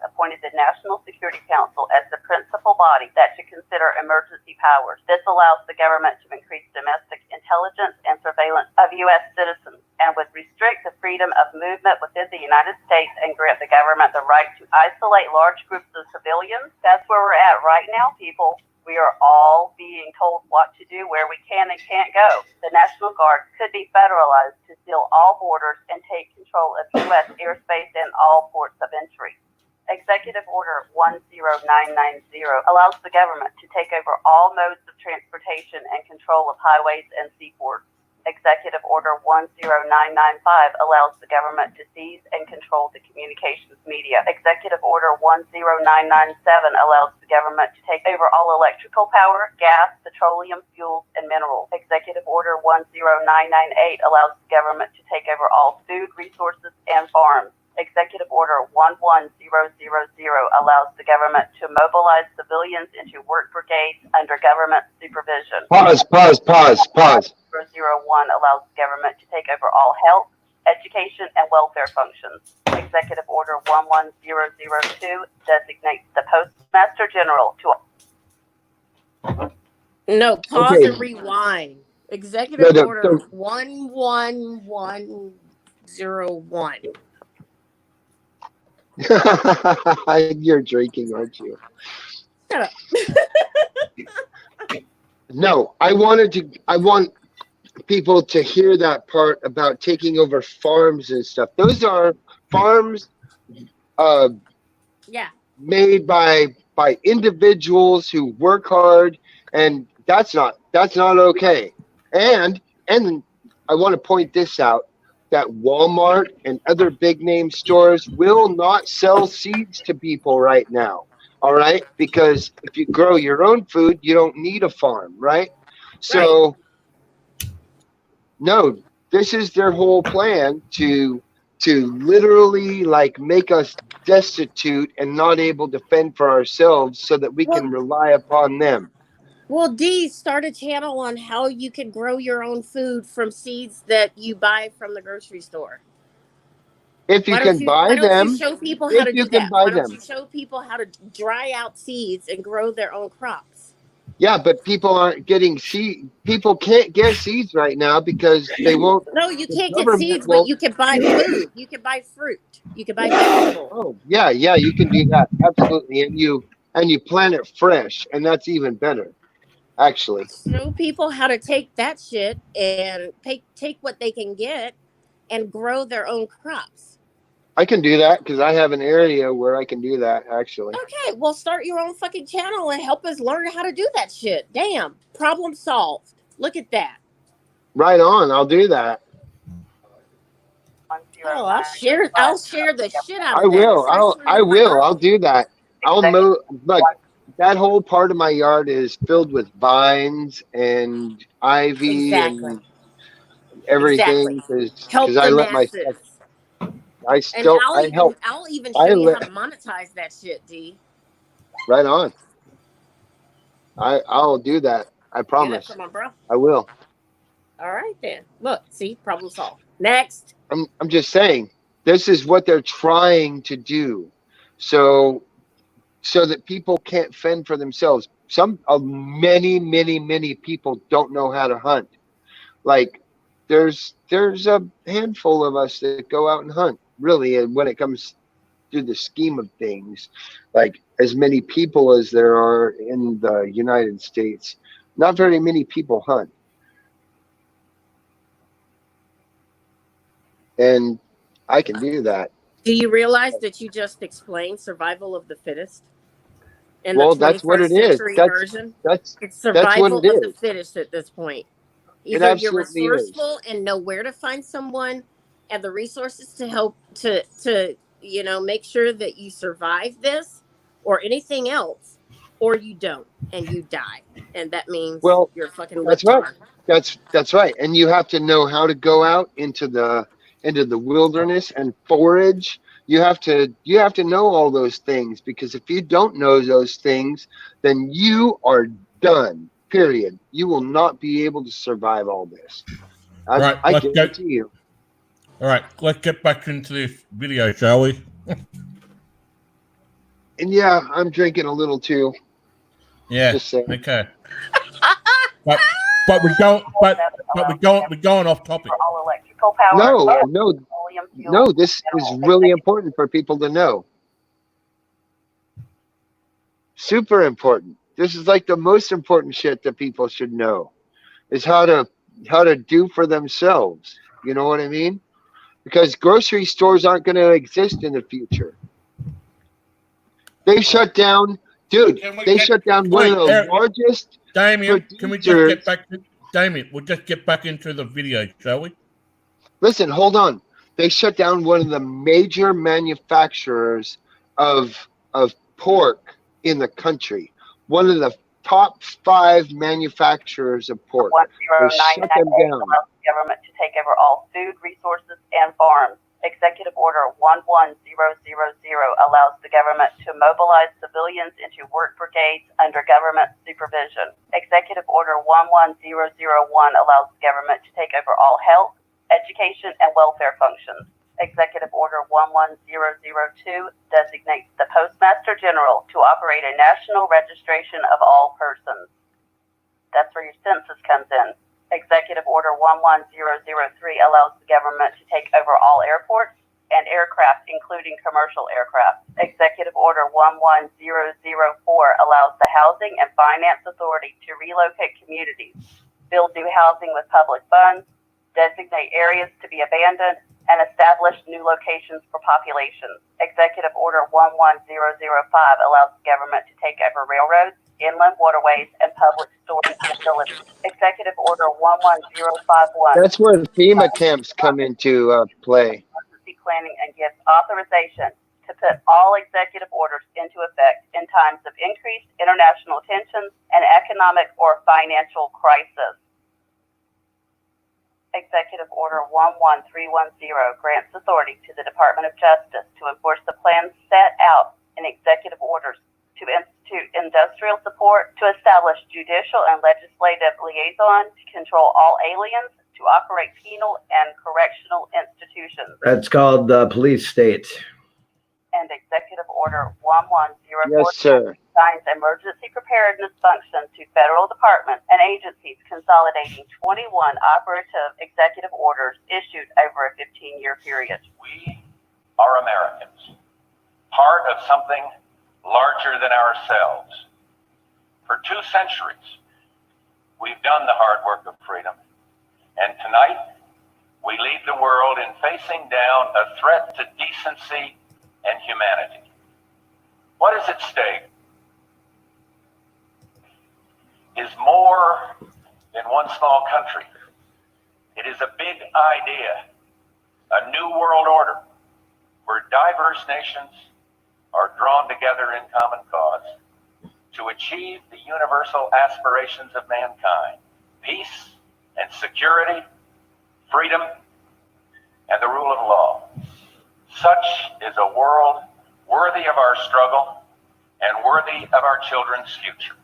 S5: appointed the National Security Council as the principal body that should consider emergency powers. This allows the government to increase domestic intelligence and surveillance of U.S. citizens, and would restrict the freedom of movement within the United States and grant the government the right to isolate large groups of civilians. That's where we're at right now, people. We are all being told what to do, where we can and can't go. The National Guard could be federalized to seal all borders and take control of U.S. airspace and all ports of entry. Executive Order 10990 allows the government to take over all modes of transportation and control of highways and seaports. Executive Order 10995 allows the government to seize and control the communications media. Executive Order 10997 allows the government to take over all electrical power, gas, petroleum, fuels, and minerals. Executive Order 10998 allows the government to take over all food resources and farms. Executive Order 11000 allows the government to mobilize civilians into work brigades under government supervision.
S2: Pause.
S5: 001 allows the government to take over all health, education, and welfare functions. Executive Order 11002 designates the Postmaster General to...
S4: No, pause
S2: Okay.
S4: and rewind. Executive Order 11101.
S2: You're drinking, aren't you?
S4: Shut up.
S2: No, I want people to hear that part about taking over farms and stuff. Those are farms made by individuals who work hard, and that's not okay. And I want to point this out, that Walmart and other big name stores will not sell seeds to people right now. All right? Because if you grow your own food, you don't need a farm, right? So, no, this is their whole plan to literally like make us destitute and not able to fend for ourselves so that we can rely upon them.
S4: Well, Dee, start a channel on how you can grow your own food from seeds that you buy from the grocery store.
S2: If you can buy them,
S4: why don't you show people how to do that? Why don't you show people how to dry out seeds and grow their own crops?
S2: Yeah, but people aren't getting seeds. People can't get seeds right now because they won't.
S4: No, you can't get seeds, but you can buy food. You can buy fruit. You can buy vegetables.
S2: Oh, yeah, you can do that. Absolutely. And you plant it fresh, and that's even better. Actually,
S4: show people how to take that shit and take what they can get and grow their own crops.
S2: I can do that because I have an area where I can do that, actually.
S4: Okay, well, start your own fucking channel and help us learn how to do that shit. Damn, problem solved. Look at that.
S2: Right on, I'll do that.
S4: Oh, I'll share the shit out of
S2: I will. I'll do that. I'll move. Look, that whole part of my yard is filled with vines and ivy and everything because I let my stuff. I'll
S4: even show you how to monetize that shit, D.
S2: Right on. I'll do that. I promise.
S4: Come on, bro.
S2: I will.
S4: All right then. Look, see, problem solved. Next.
S2: I'm just saying, this is what they're trying to do, so that people can't fend for themselves. Many people don't know how to hunt. Like there's a handful of us that go out and hunt. Really, and when it comes to the scheme of things, like as many people as there are in the United States, not very many people hunt. And I can do that.
S4: Do you realize that you just explained survival of the fittest?
S2: Well, that's what it is.
S4: It's survival of the fittest at this point. Either you're resourceful and know where to find someone and the resources to help to make sure that you survive this or anything else, or you don't and you die, and that means you're a fucking.
S2: That's right. That's right. And you have to know how to go out into the wilderness and forage. You have to know all those things, because if you don't know those things, then you are done. Period. You will not be able to survive all this. I guarantee you.
S1: All right, let's get back into this video, shall we?
S2: And yeah, I'm drinking a little too.
S1: Yeah. Okay. but we're going off topic.
S2: No. This is really important for people to know. Super important. This is like the most important shit that people should know, is how to do for themselves. You know what I mean? Because grocery stores aren't going to exist in the future. They shut down, dude. They shut down one of the largest.
S1: Damien, can we just get back to Damien? We'll just get back into the video, shall we?
S2: Listen, hold on. They shut down one of the major manufacturers of pork in the country. One of the top 5 manufacturers of pork. They shut them down.
S5: Allows the government to take over all food resources and farms. Executive Order 11000 allows the government to mobilize civilians into work brigades under government supervision. Executive Order 11001 allows the government to take over all health, education, and welfare functions. Executive Order 11002 designates the Postmaster General to operate a national registration of all persons. That's where your census comes in. Executive Order 11003 allows the government to take over all airports and aircraft, including commercial aircraft. Executive Order 11004 allows the Housing and Finance Authority to relocate communities, build new housing with public funds, designate areas to be abandoned, and establish new locations for populations. Executive Order 11005 allows the government to take over railroads, inland waterways, and public storage facilities. Executive Order 11051.
S2: That's where the FEMA camps come into play.
S5: Planning and gives authorization to put all executive orders into effect in times of increased international tensions and economic or financial crisis. Executive Order 11310 grants authority to the Department of Justice to enforce the plans set out in executive orders to institute industrial support, to establish judicial and legislative liaison, to control all aliens, to operate penal and correctional institutions.
S3: That's called the police state.
S5: And Executive Order 11004
S2: Yes, sir.
S5: assigns emergency preparedness functions to federal departments and agencies, consolidating 21 operative executive orders issued over a 15-year period.
S10: We are Americans, part of something larger than ourselves. For 2 centuries, we've done the hard work of freedom. And tonight, we lead the world in facing down a threat to decency and humanity. What is at stake is more than one small country. It is a big idea, a new world order, where diverse nations are drawn together in common cause to achieve the universal aspirations of mankind: peace and security, freedom, and the rule of law. Such is a world worthy of our struggle and worthy of our children's future.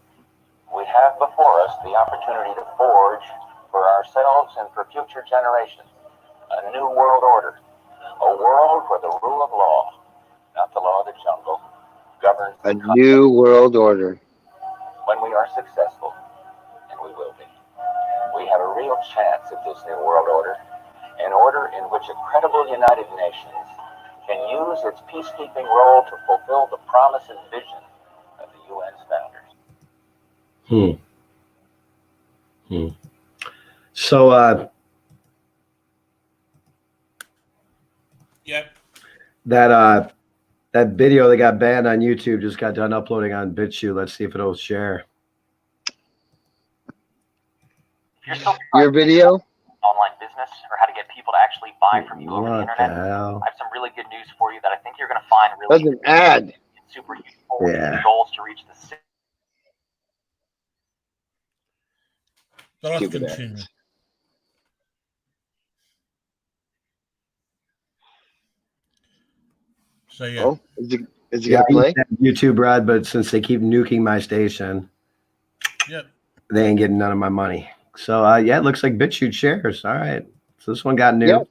S10: We have before us the opportunity to forge for ourselves and for future generations a new world order, a world where the rule of law, not the law of the jungle, governs
S2: a new world order.
S10: When we are successful, and we will be, we have a real chance at this new world order, an order in which a credible United Nations can use its peacekeeping role to fulfill the promise and vision of the UN's founders.
S3: So,
S1: yep.
S3: That video that got banned on YouTube just got done uploading on BitChute. Let's see if it'll share.
S2: Your video?
S11: Online business, or how to get people to actually buy from you over the internet.
S3: Hell?
S11: I have some really good news for you that I think you're going to find really
S2: Doesn't add.
S11: super useful.
S3: Yeah.
S11: Goals to reach the
S1: So let's
S2: Stupid
S1: continue. So yeah.
S2: Oh, is it gonna play?
S3: YouTube, Brad, but since they keep nuking my station,
S1: Yep.
S3: they ain't getting none of my money. So yeah, it looks like BitChute shares. All right. So this one got new.
S2: Yeah,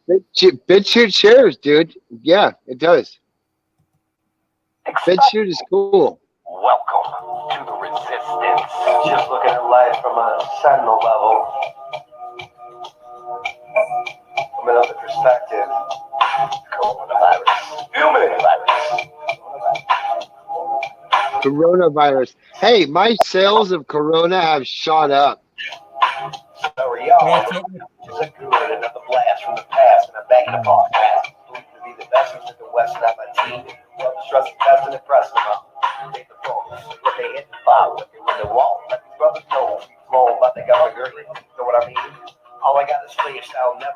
S2: BitChute shares, dude. Yeah, it does. BitChute is cool.
S10: Welcome to the resistance.
S6: Just looking at life from a sentinel level, from another perspective. Coronavirus. Human virus.
S2: Coronavirus. Hey, my sales of Corona have shot up.
S6: So are y'all. It's a good another blast from the past, and I'm backing up all fast. Believe to be the best ones at the West, not my team. Well, just trust the best and impress them.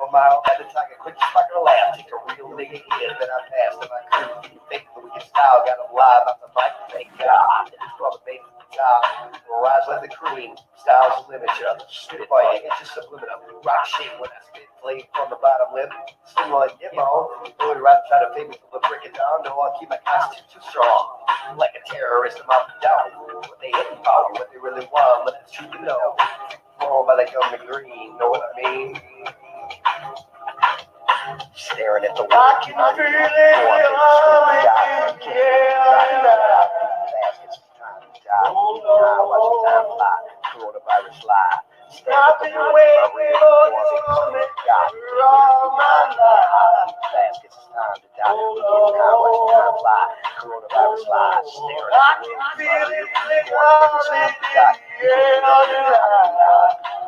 S12: a mile at a time, a quick spark of a laugh. Take a real nigga here that I passed and I couldn't fake the wicked style. Got him live off the mic, thank God. It's called the baby top. Rise like the cream, styles limit you. Spit by it's just subliminal. Rock shit when I spit flame from the bottom lip. Sing like Gimmo. Boy, right try to pay me for the break it down. No, I'll keep my constitution strong. Like a terrorist, I'm up and down. What they hit about, what they really want, let the truth know. Oh, but like on the green, know what I mean? Staring at the wall. I can feel it. Coronavirus live. I've been waiting for this moment all my life. Fast, it's time to die. Now watch time fly. Coronavirus live. I can feel it coming in the air tonight.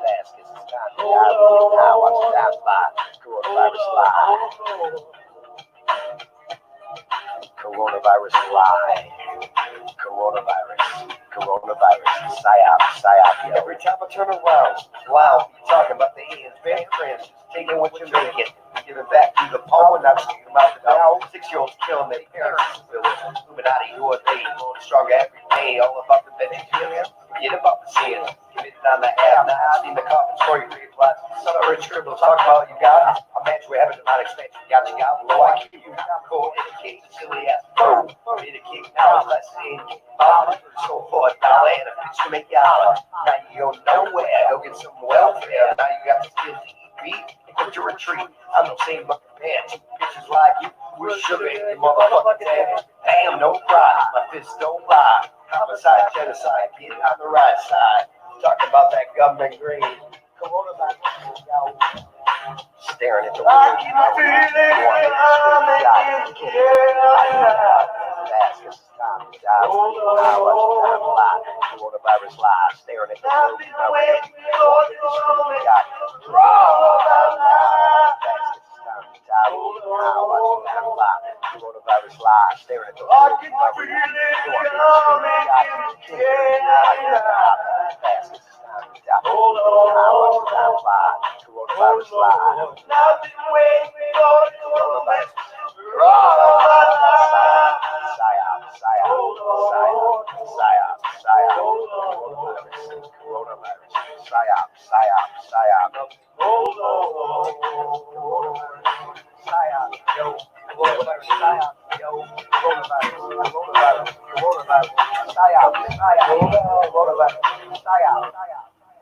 S12: Fast, it's time to die. Now watch time fly. Coronavirus live. Coronavirus live. Coronavirus, psyop. Every time I turn around, wow, you talking about the ends, bad friends, taking what you're making, giving back to the poor, and I'm sticking them out the down. 6-year-olds killing their parents, Illuminati, who are they? Stronger every day, all about the vegetarian. Forget about the sin, committed on the app, now I see the coffins for your grave lot. Son of rich scribbles, talk about you got it. A match we're having tonight, expansion, got you got. Low IQ, cold, educate, silly ass, boom, medicate, now let's see. So for $1 and a bitch to make you holler. Now you go nowhere, go get some welfare. Now you got to steal to eat beat and go to retreat. I'm no same but compared to bitches like you. We're sugar in your motherfucking head. Damn, no pride, my fists don't lie. Homicide, genocide, get on the right side. Talking about that government green. Coronavirus, yo. Staring at the window. I can feel it coming in the air. Fast, it's time to die. Coronavirus live. Staring at the window. Fast, it's time to die. Coronavirus live. Staring at the window. I can feel it coming in the air. Fast, it's time to die. Coronavirus live. Nothing waiting for coronavirus.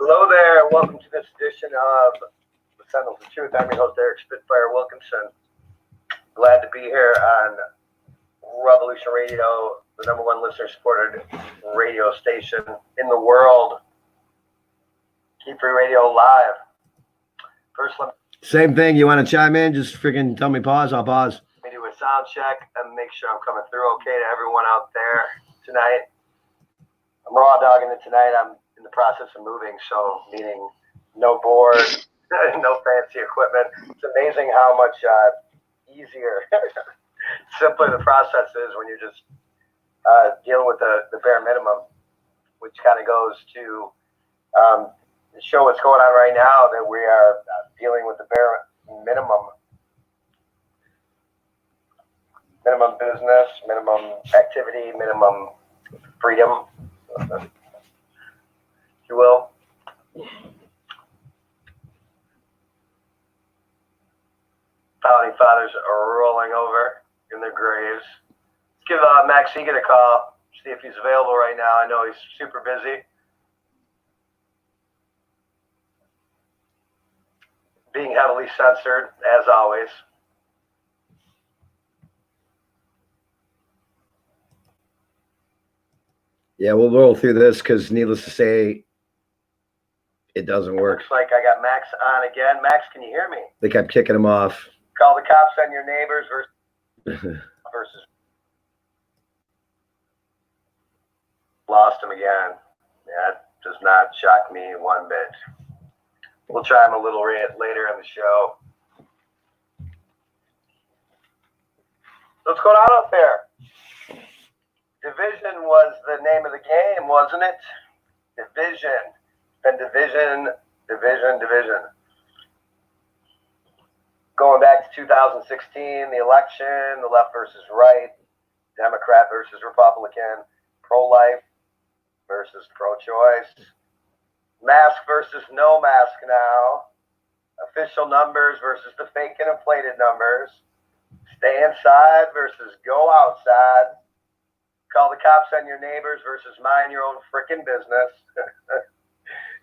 S3: Hello there, welcome to this edition of The Sentinels of Truth. I'm your host, Eric Spitfire Wilkinson. Glad to be here on Revolution Radio, the #1 listener-supported radio station in the world. Keep Free Radio live. First, same thing. You want to chime in? Just freaking tell me pause. I'll pause. Let me do a sound check and make sure I'm coming through okay to everyone out there tonight. I'm raw dogging it tonight. I'm in the process of moving, so meaning no board, no fancy equipment. It's amazing how much easier, simpler the process is when you're just dealing with the bare minimum, which kind of goes to show what's going on right now, that we are dealing with the bare minimum business, minimum activity, minimum freedom, if you will. Founding fathers are rolling over in their graves. Let's give Max Egan a call, see if he's available right now. I know he's super busy. Being heavily censored, as always. Yeah, we'll roll through this because, needless to say, it doesn't work. Looks like I got Max on again. Max, can you hear me? They kept kicking him off. Call the cops on your neighbors versus lost him again. That does not shock me one bit. We'll try him a little later in the show. What's going on out there? Division was the name of the game, wasn't it? Division. Then division. going back to 2016, the election, the left versus right, Democrat versus Republican, pro-life versus pro-choice, mask versus no mask now, official numbers versus the fake and inflated numbers, stay inside versus go outside, call the cops on your neighbors versus mind your own freaking business.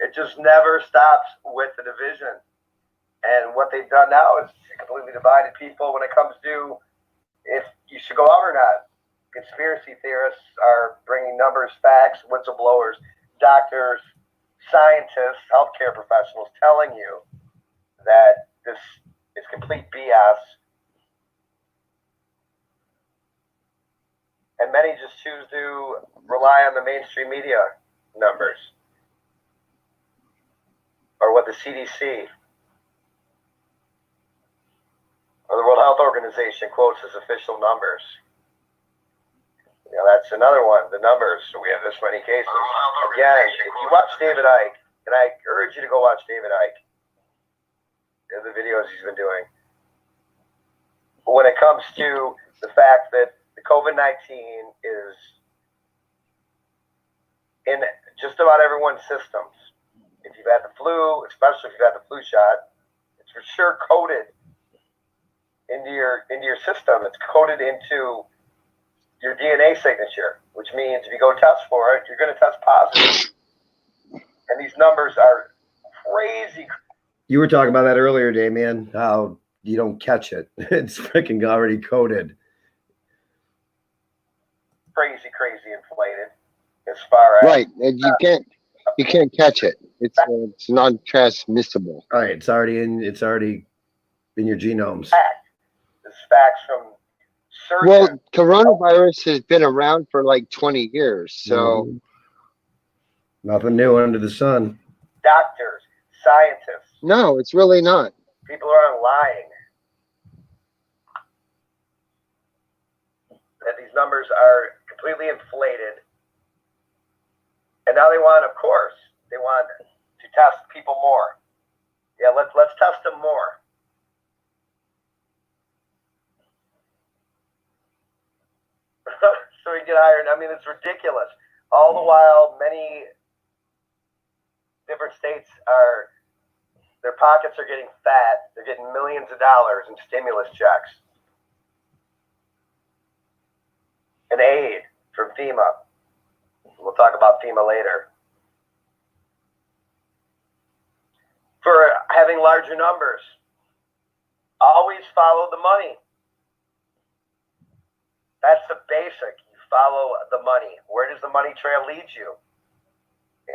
S3: It just never stops with the division. And what they've done now is completely divided people when it comes to if you should go out or not. Conspiracy theorists are bringing numbers, facts, whistleblowers, doctors, scientists, healthcare professionals telling you that this is complete BS. And many just choose to rely on the mainstream media numbers or what the CDC or the World Health Organization quotes as official numbers. You know, that's another one, the numbers. So we have this many cases. Again, if you watch David Icke, and I urge you to go watch David Icke, the videos he's been doing. But when it comes to the fact that the COVID-19 is in just about everyone's systems. If you've had the flu, especially if you've had the flu shot, it's for sure coded into your system. It's coded into your DNA signature, which means if you go test for it, you're going to test positive. And these numbers are crazy. You were talking about that earlier, Damien, how you don't catch it. It's freaking already coded. Crazy inflated as far as
S2: right. And you can't catch it. It's non-transmissible.
S3: Right. It's already in your genomes. This facts from surgeons.
S2: Well, coronavirus has been around for like 20 years, so
S3: nothing new under the sun. Doctors, scientists.
S2: No, it's really not.
S3: People aren't lying. That these numbers are completely inflated. And now they want to test people more. Yeah, let's test them more. So we get hired. I mean, it's ridiculous. All the while, many different states their pockets are getting fat. They're getting millions of dollars in stimulus checks and aid from FEMA. We'll talk about FEMA later. For having larger numbers, always follow the money. That's the basic. You follow the money. Where does the money trail lead you?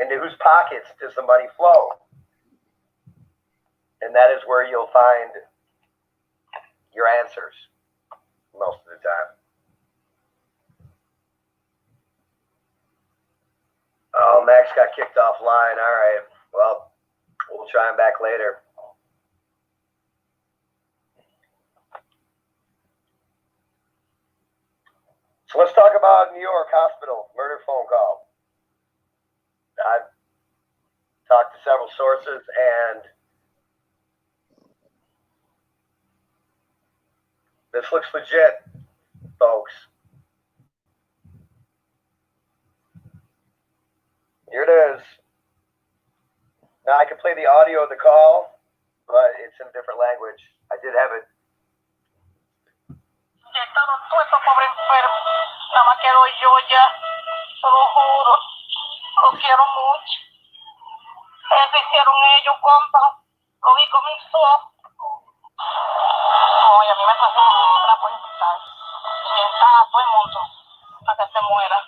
S3: Into whose pockets does the money flow? And that is where you'll find your answers most of the time. Oh, Max got kicked offline. All right. Well, we'll try him back later. So let's talk about New York hospital murder phone call. I've talked to several sources, and this looks legit, folks. Here it is. Now I can play the audio of the call, but it's in a different language. I did have it.
S13: Pobre enfermo, nada más quedo yo ya, se lo juro, lo quiero mucho. Eso hicieron ellos, compa, lo vi con mis ojos. Oye, a mí me pasó otra por empezar, y está a todo el mundo, para que se muera.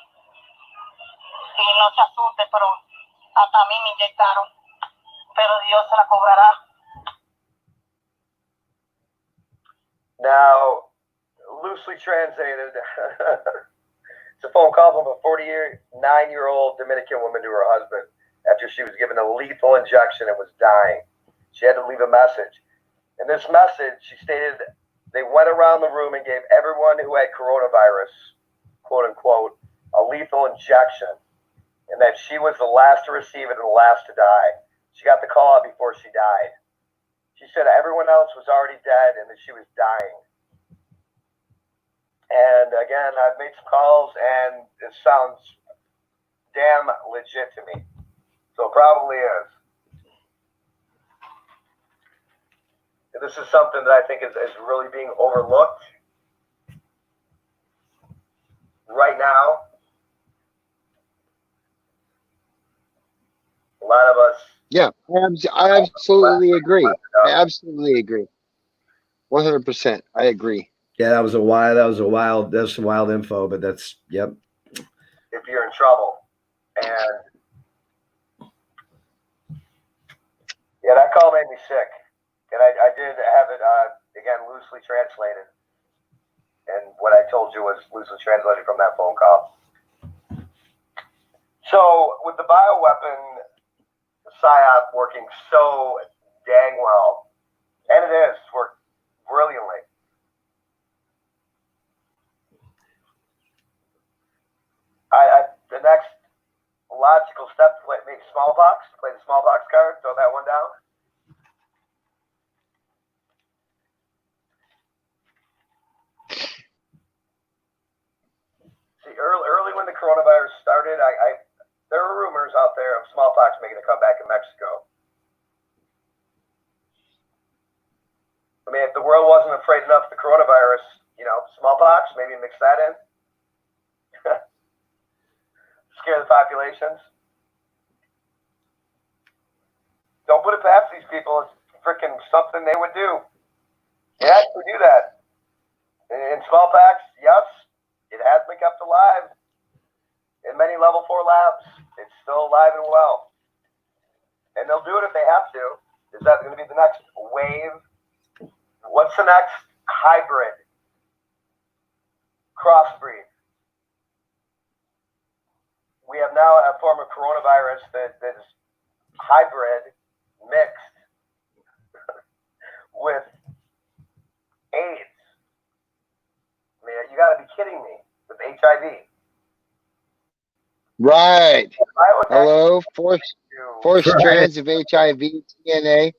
S13: Y no se asuste, pero hasta a mí me inyectaron, pero Dios se la cobrará.
S3: Now, loosely translated, it's a phone call from a 49-year-old Dominican woman to her husband after she was given a lethal injection and was dying. She had to leave a message. In this message, she stated they went around the room and gave everyone who had coronavirus, quote unquote, a lethal injection, and that she was the last to receive it and the last to die. She got the call out before she died.
S12: She said everyone else was already dead and that she was dying. And again, I've made some calls, and it sounds damn legit to me. So it probably is. This is something that I think is really being overlooked right now. A lot of us.
S2: Yeah, I absolutely agree. I absolutely agree. 100%. I agree.
S3: Yeah, that's some wild info, but that's, yep.
S12: If you're in trouble. And yeah, that call made me sick. And I did have it, again, loosely translated. And what I told you was loosely translated from that phone call. So with the bioweapon PSYOP working so dang well, and it is worked brilliantly. The next logical step to make smallpox, play the smallpox card, throw that one down. See, early when the coronavirus started, there were rumors out there of smallpox making a comeback in Mexico. I mean, if the world wasn't afraid enough of the coronavirus, smallpox, maybe mix that in. Scare the populations. Don't put it past these people. It's freaking something they would do. They actually do that. In smallpox, yes, it has been kept alive in many level 4 labs. It's still alive and well. And they'll do it if they have to. Is that going to be the next wave? What's the next hybrid? Crossbreed. We have now a form of coronavirus that is hybrid, mixed with AIDS. I mean, you got to be kidding me with HIV.
S2: Right. Hello, fourth strands of HIV DNA.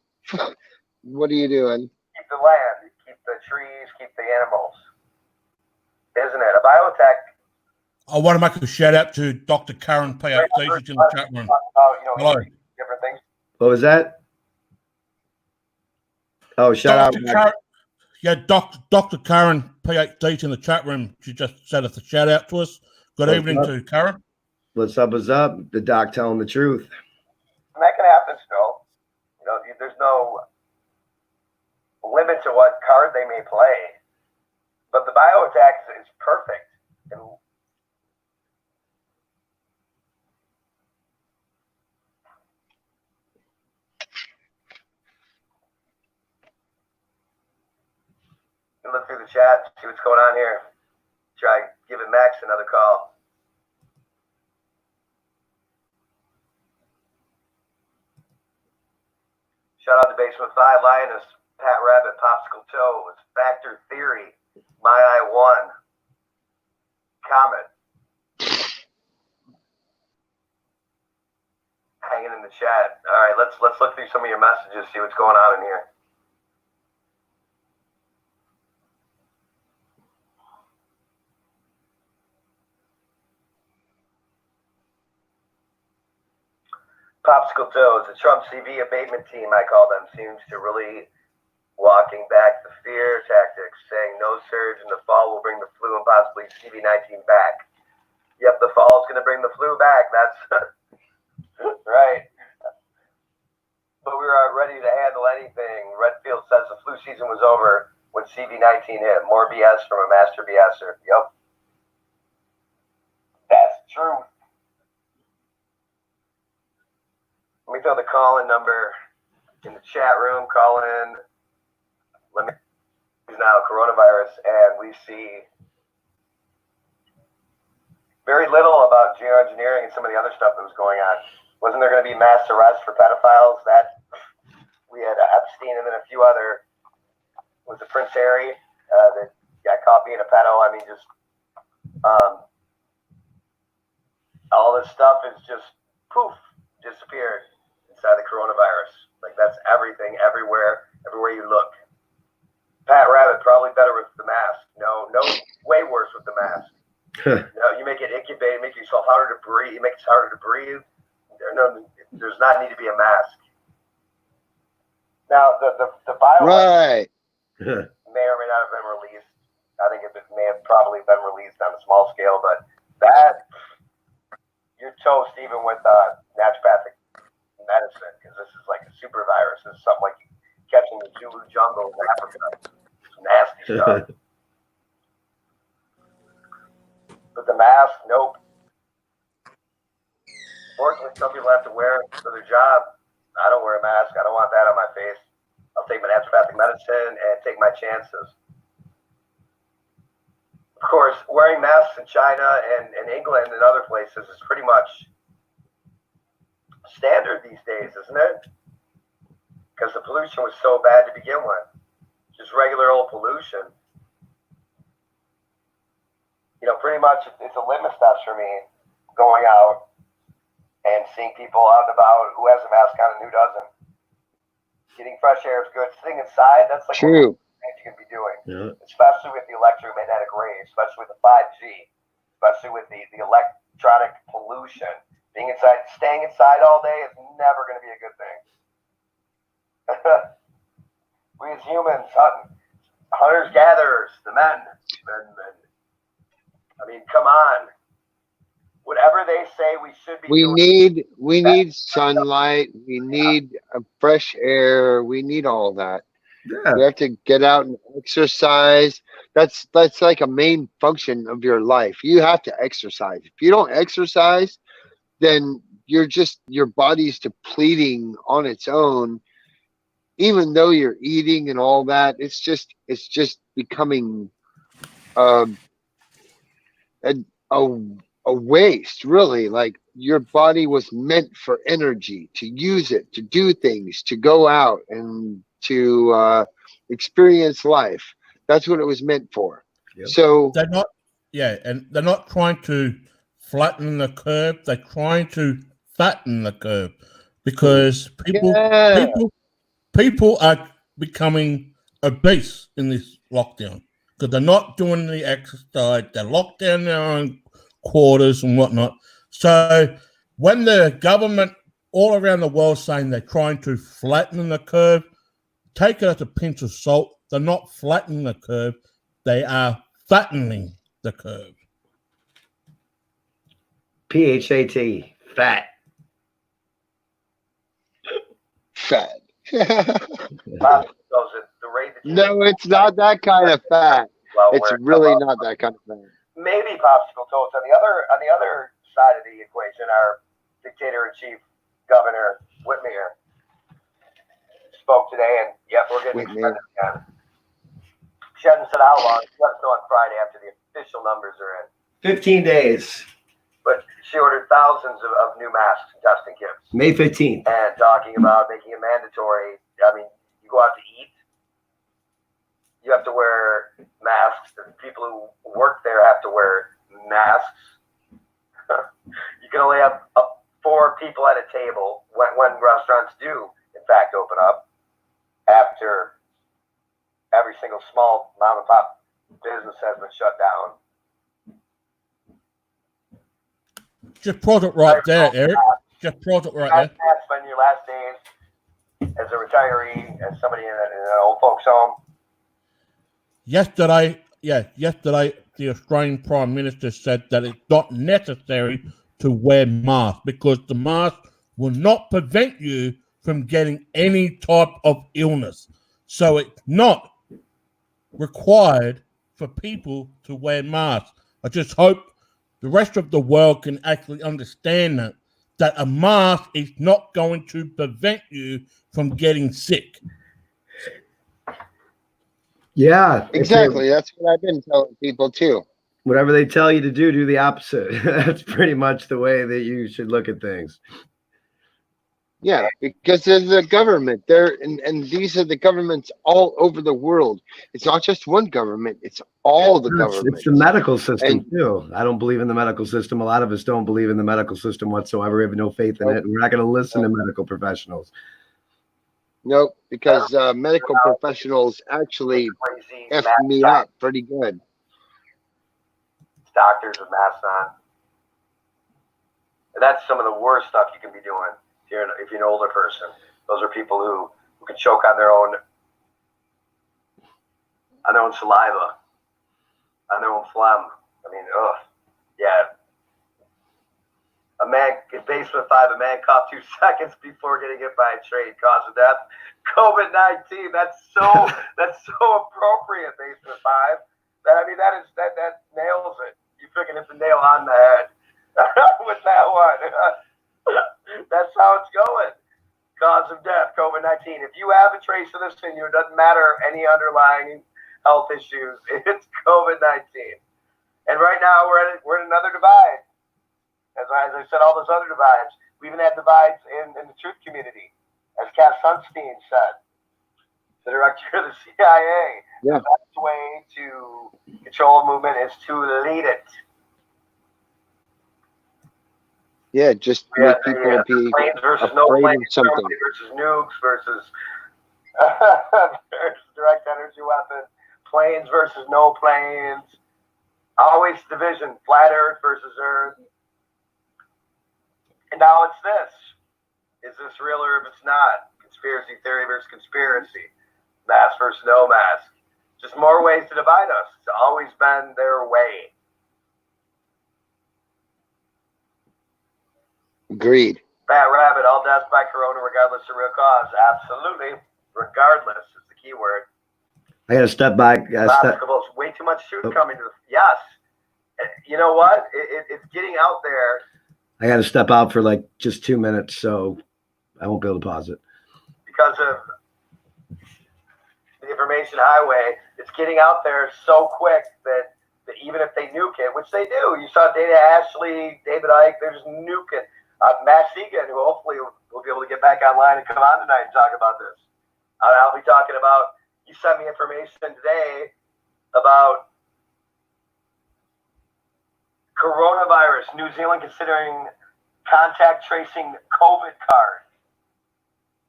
S2: What are you doing?
S12: Keep the land, keep the trees, keep the animals. Isn't it? A biotech.
S1: I want to make a shout out to Dr. Karen PhD. She's in the chat room. Hello.
S12: Different things.
S3: What was that? Oh, shout out.
S1: Yeah, Dr. Karen PhD's in the chat room. She just said it's a shout out to us. Good evening to Karen.
S3: What's up? What's up? The doc telling the truth.
S12: And that can happen still. There's no limit to what card they may play. But the bioattack is perfect. And look through the chat, see what's going on here. Try giving Max another call. Shout out to Basement 5, Lioness, Pat Rabbit, Popsicle Toe, it's Factor Theory, My Eye 1, Comet. Hanging in the chat. All right, let's look through some of your messages, see what's going on in here. Popsicle Toes, the Trump CV abatement team, I call them, seems to really walking back the fear tactics, saying no surge in the fall will bring the flu and possibly CV-19 back. Yep, the fall is going to bring the flu back. That's right. But we were ready to handle anything. Redfield says the flu season was over when CV-19 hit. More BS from a master BSer. Yep. That's true. Let me throw the call-in number in the chat room. Call in. Let me use now coronavirus, and we see very little about geoengineering and some of the other stuff that was going on. Wasn't there going to be mass arrests for pedophiles? That we had Epstein and then a few other. Was it Prince Harry that got caught being a pedo? I mean, just all this stuff is just poof, disappeared inside the coronavirus. Like that's everything, everywhere, everywhere you look. Pat Rabbit, probably better with the mask. No, way worse with the mask. No, you make it incubate, make yourself harder to breathe. You make it harder to breathe. There's not need to be a mask. Now, the bio
S2: Right.
S12: may or may not have been released. I think it may have probably been released on a small scale, but that, you're toast even with naturopathic medicine, because this is like a super virus. This is something like catching the Zulu jungle in Africa. Some nasty stuff. But the mask, nope. Fortunately, some people have to wear it for their job. I don't wear a mask. I don't want that on my face. I'll take my naturopathic medicine and take my chances. Of course, wearing masks in China and England and other places is pretty much standard these days, isn't it? Because the pollution was so bad to begin with. Just regular old pollution. You know, pretty much it's a litmus test for me going out and seeing people out and about who has a mask on and who doesn't. Getting fresh air is good. Sitting inside, that's like
S2: True.
S12: things you can be doing.
S3: Yeah.
S12: Especially with the electromagnetic rays, especially with the 5G, especially with the electronic pollution. Being inside, staying inside all day is never going to be a good thing. We as humans, hunters, gatherers, the men. I mean, come on. Whatever they say we should be doing.
S2: We need sunlight. We need fresh air. We need all that.
S3: Yeah.
S2: We have to get out and exercise. That's like a main function of your life. You have to exercise. If you don't exercise, then your body's depleting on its own. Even though you're eating and all that, it's just becoming a waste, really. Like, your body was meant for energy, to use it, to do things, to go out and to experience life. That's what it was meant for.
S3: Yep.
S2: So
S1: they're not trying to flatten the curve. They're trying to fatten the curve, because people are becoming obese in this lockdown because they're not doing the exercise. They're locked down in their own quarters and whatnot. So when the government all around the world saying they're trying to flatten the curve, take it as a pinch of salt. They're not flattening the curve. They are fattening the curve.
S3: PHAT, fat.
S2: Fat.
S12: No,
S2: it's not that kind of fat. It's really not that kind of fat.
S12: Maybe popsicle toast. On the other side of the equation, our dictator-in-chief governor Whitmer spoke today, and yes, we're getting extended again. She hasn't said how long. She let us know on Friday after the official numbers are in.
S3: 15 days.
S12: But she ordered thousands of new masks and testing kits.
S3: May 15th.
S12: And talking about making it mandatory. I mean, you go out to eat, you have to wear masks. The people who work there have to wear masks. You can only have 4 people at a table when restaurants do, in fact, open up. After every single small mom and pop business has been shut down.
S1: Just product right there, Eric. Just product right there.
S12: Spend your last days as a retiree, as somebody in an old folks' home.
S1: Yesterday, the Australian Prime Minister said that it's not necessary to wear masks because the mask will not prevent you from getting any type of illness. So it's not required for people to wear masks. I just hope the rest of the world can actually understand that a mask is not going to prevent you from getting sick.
S3: Yeah.
S2: Exactly. That's what I've been telling people too.
S3: Whatever they tell you to do the opposite. That's pretty much the way that you should look at things.
S2: Yeah, because there's the government there, and these are the governments all over the world. It's not just one government; it's all the governments.
S3: It's the medical system too. I don't believe in the medical system. A lot of us don't believe in the medical system whatsoever. We have no faith in it, and we're not going to listen to medical professionals.
S2: Nope, because medical professionals actually F me up pretty good.
S12: Doctors with masks on. And that's some of the worst stuff you can be doing if you're an older person. Those are people who can choke on their own saliva, on their own phlegm. I mean, yeah. A man in basement 5, a man coughed 2 seconds before getting hit by a train, cause of death. COVID-19. That's so appropriate. Basement 5. That nails it. You freaking hit the nail on the head with that one. That's how it's going. Cause of death, COVID-19. If you have a trace of this in you, it doesn't matter any underlying health issues. It's COVID-19. And right now we're in another divide. As I said, all those other divides. We even had divides in the truth community, as Cass Sunstein said, the director of the CIA.
S2: Yeah.
S12: The best way to control a movement is to lead it.
S2: Yeah, just make people be
S12: planes versus
S2: afraid
S12: no planes,
S2: of something.
S12: versus nukes versus direct energy weapons, planes versus no planes. Always division, flat Earth versus Earth. And now it's this. Is this real or if it's not? Conspiracy theory versus conspiracy. Mask versus no mask. Just more ways to divide us. It's always been their way.
S2: Agreed.
S12: Fat Rabbit, all deaths by corona regardless of real cause. Absolutely. Regardless is the key word.
S3: I got to step back.
S12: Way too much truth coming to the... Yes. You know what? It's getting out there.
S3: I got to step out for like just 2 minutes, so I won't be able to pause it.
S12: Because of the information highway, it's getting out there so quick that even if they nuke it, which they do, you saw Dana Ashley, David Icke, they're just nuking. Matt Segan, who hopefully will be able to get back online and come on tonight and talk about this. I'll be talking about, you sent me information today about coronavirus, New Zealand considering contact tracing COVID card.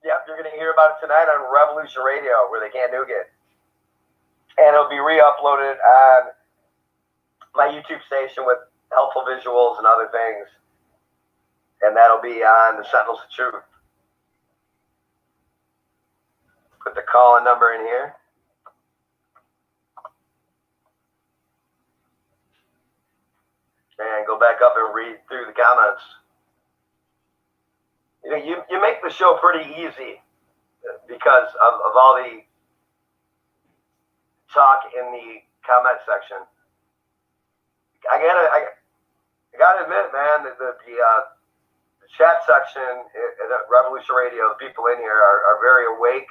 S12: Yep, you're going to hear about it tonight on Revolution Radio, where they can't nuke it. And it'll be re-uploaded on my YouTube station with helpful visuals and other things. And that'll be on the Sentinels of Truth. Put the call-in number in here. And go back up and read through the comments. You know, you make the show pretty easy because of all the talk in the comment section. I gotta admit, man, that the chat section at Revolution Radio, the people in here are very awake,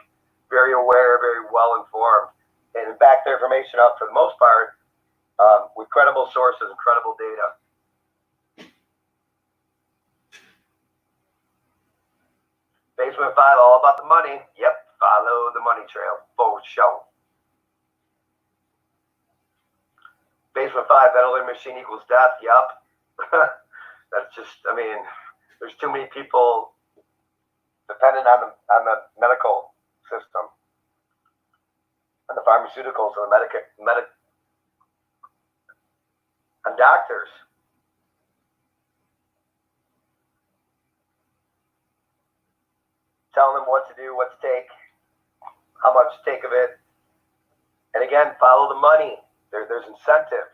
S12: very aware, very well informed, and back their information up for the most part with credible sources and credible data. Basement 5, all about the money. Yep, follow the money trail, for sure. Basement 5, ventilator machine equals death. Yep. That's just, I mean, there's too many people dependent on the medical system, and the pharmaceuticals, and the and doctors. Telling them what to do, what to take, how much to take of it. And again, follow the money. There's incentive.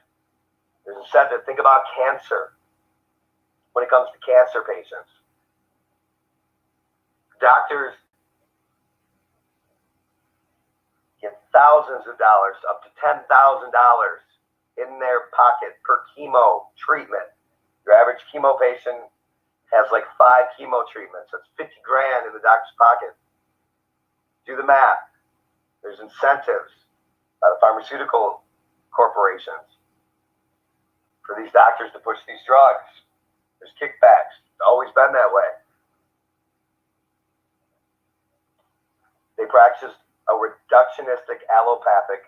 S12: There's incentive. Think about cancer when it comes to cancer patients. Doctors get thousands of dollars, up to $10,000 in their pocket per chemo treatment. Your average chemo patient has like 5 chemo treatments. That's $50,000 in the doctor's pocket. Do the math. There's incentives by the pharmaceutical corporations for these doctors to push these drugs. There's kickbacks. It's always been that way. They practice a reductionistic allopathic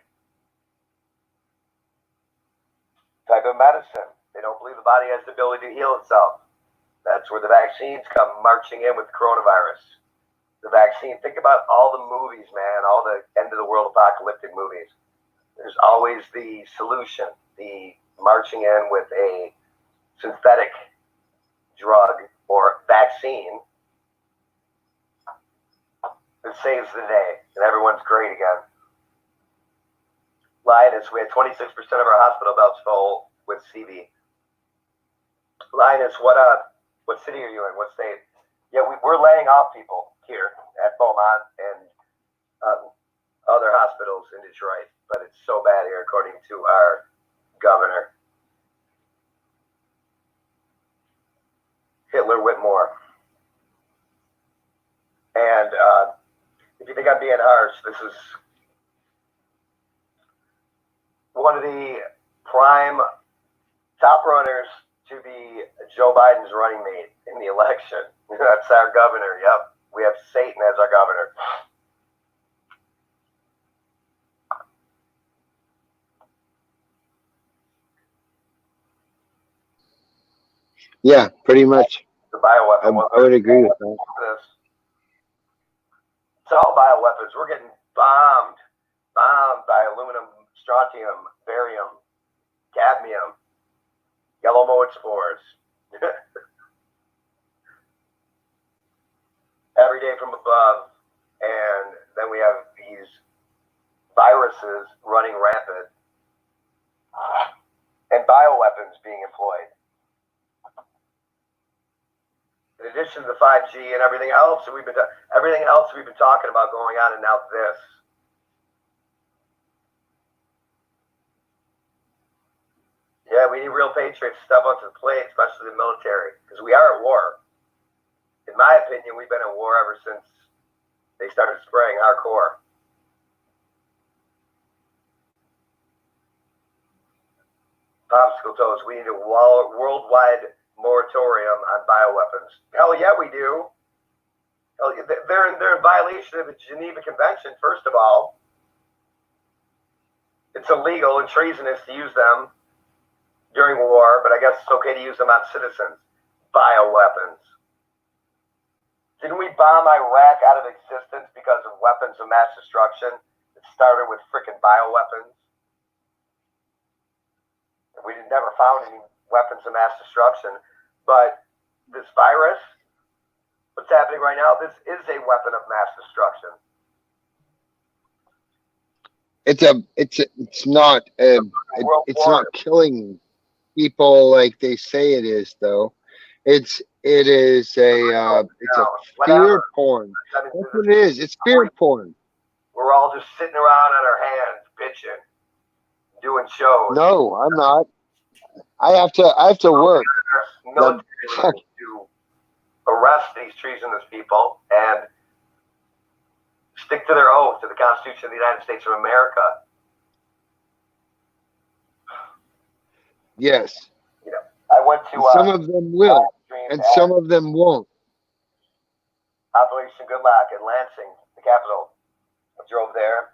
S12: type of medicine. They don't believe the body has the ability to heal itself. That's where the vaccines come marching in with the coronavirus. the vaccine. Think about all the movies, man, all the end of the world apocalyptic movies. There's always the solution, the marching in with a synthetic drug or vaccine that saves the day, and everyone's great again. Linus, we had 26% of our hospital beds full with CV. Linus, what city are you in? What state? Yeah, we're laying off people here at Beaumont and other hospitals in Detroit, but it's so bad here, according to our governor. Hitler Whitmore. And if you think I'm being harsh, this is one of the prime top runners to be Joe Biden's running mate in the election. That's our governor. Yep. We have Satan as our governor.
S2: Yeah, pretty much.
S12: The bioweapon.
S2: I would agree with that.
S12: It's all bioweapons. We're getting bombed by aluminum, strontium, barium, cadmium, yellow mold spores. Every day from above. And then we have these viruses running rampant and bioweapons being employed. In addition to the 5G and everything else we've been talking about going on, and now this. Yeah, we need real patriots to step up to the plate, especially the military, because we are at war. In my opinion, we've been at war ever since they started spraying hardcore. Popsicle toes. We need a worldwide moratorium on bioweapons. Hell yeah, we do. Hell yeah, they're in violation of the Geneva Convention. First of all, it's illegal and treasonous to use them during war, but I guess it's okay to use them on citizens. Bioweapons. Didn't we bomb Iraq out of existence because of weapons of mass destruction? It started with frickin' bioweapons. We never found any weapons of mass destruction. But this virus, what's happening right now, this is a weapon of mass destruction.
S2: It's not killing people like they say it is, though. It is a fear porn. That's what it is. It's fear porn.
S12: We're all just sitting around on our hands, bitching, doing shows.
S2: No, I'm not. I have to work.
S12: Military to arrest these treasonous people and stick to their oath to the Constitution of the United States of America.
S2: Yes.
S12: You know, I went to
S2: some of them will, and some of them won't.
S12: Operation Good Luck in Lansing, the capital. I drove there.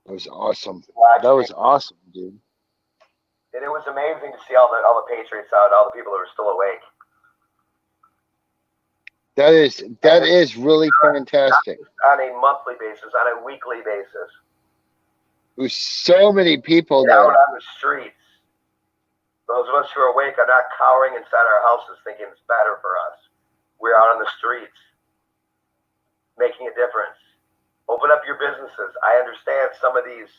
S2: That was awesome. That was awesome, dude.
S12: And it was amazing to see all the patriots out, all the people that were still awake.
S2: That is really fantastic.
S12: On a monthly basis, on a weekly basis.
S2: There's so many people
S12: out
S2: there.
S12: on the streets. Those of us who are awake are not cowering inside our houses thinking it's better for us. We're out on the streets, making a difference. Open up your businesses. I understand some of these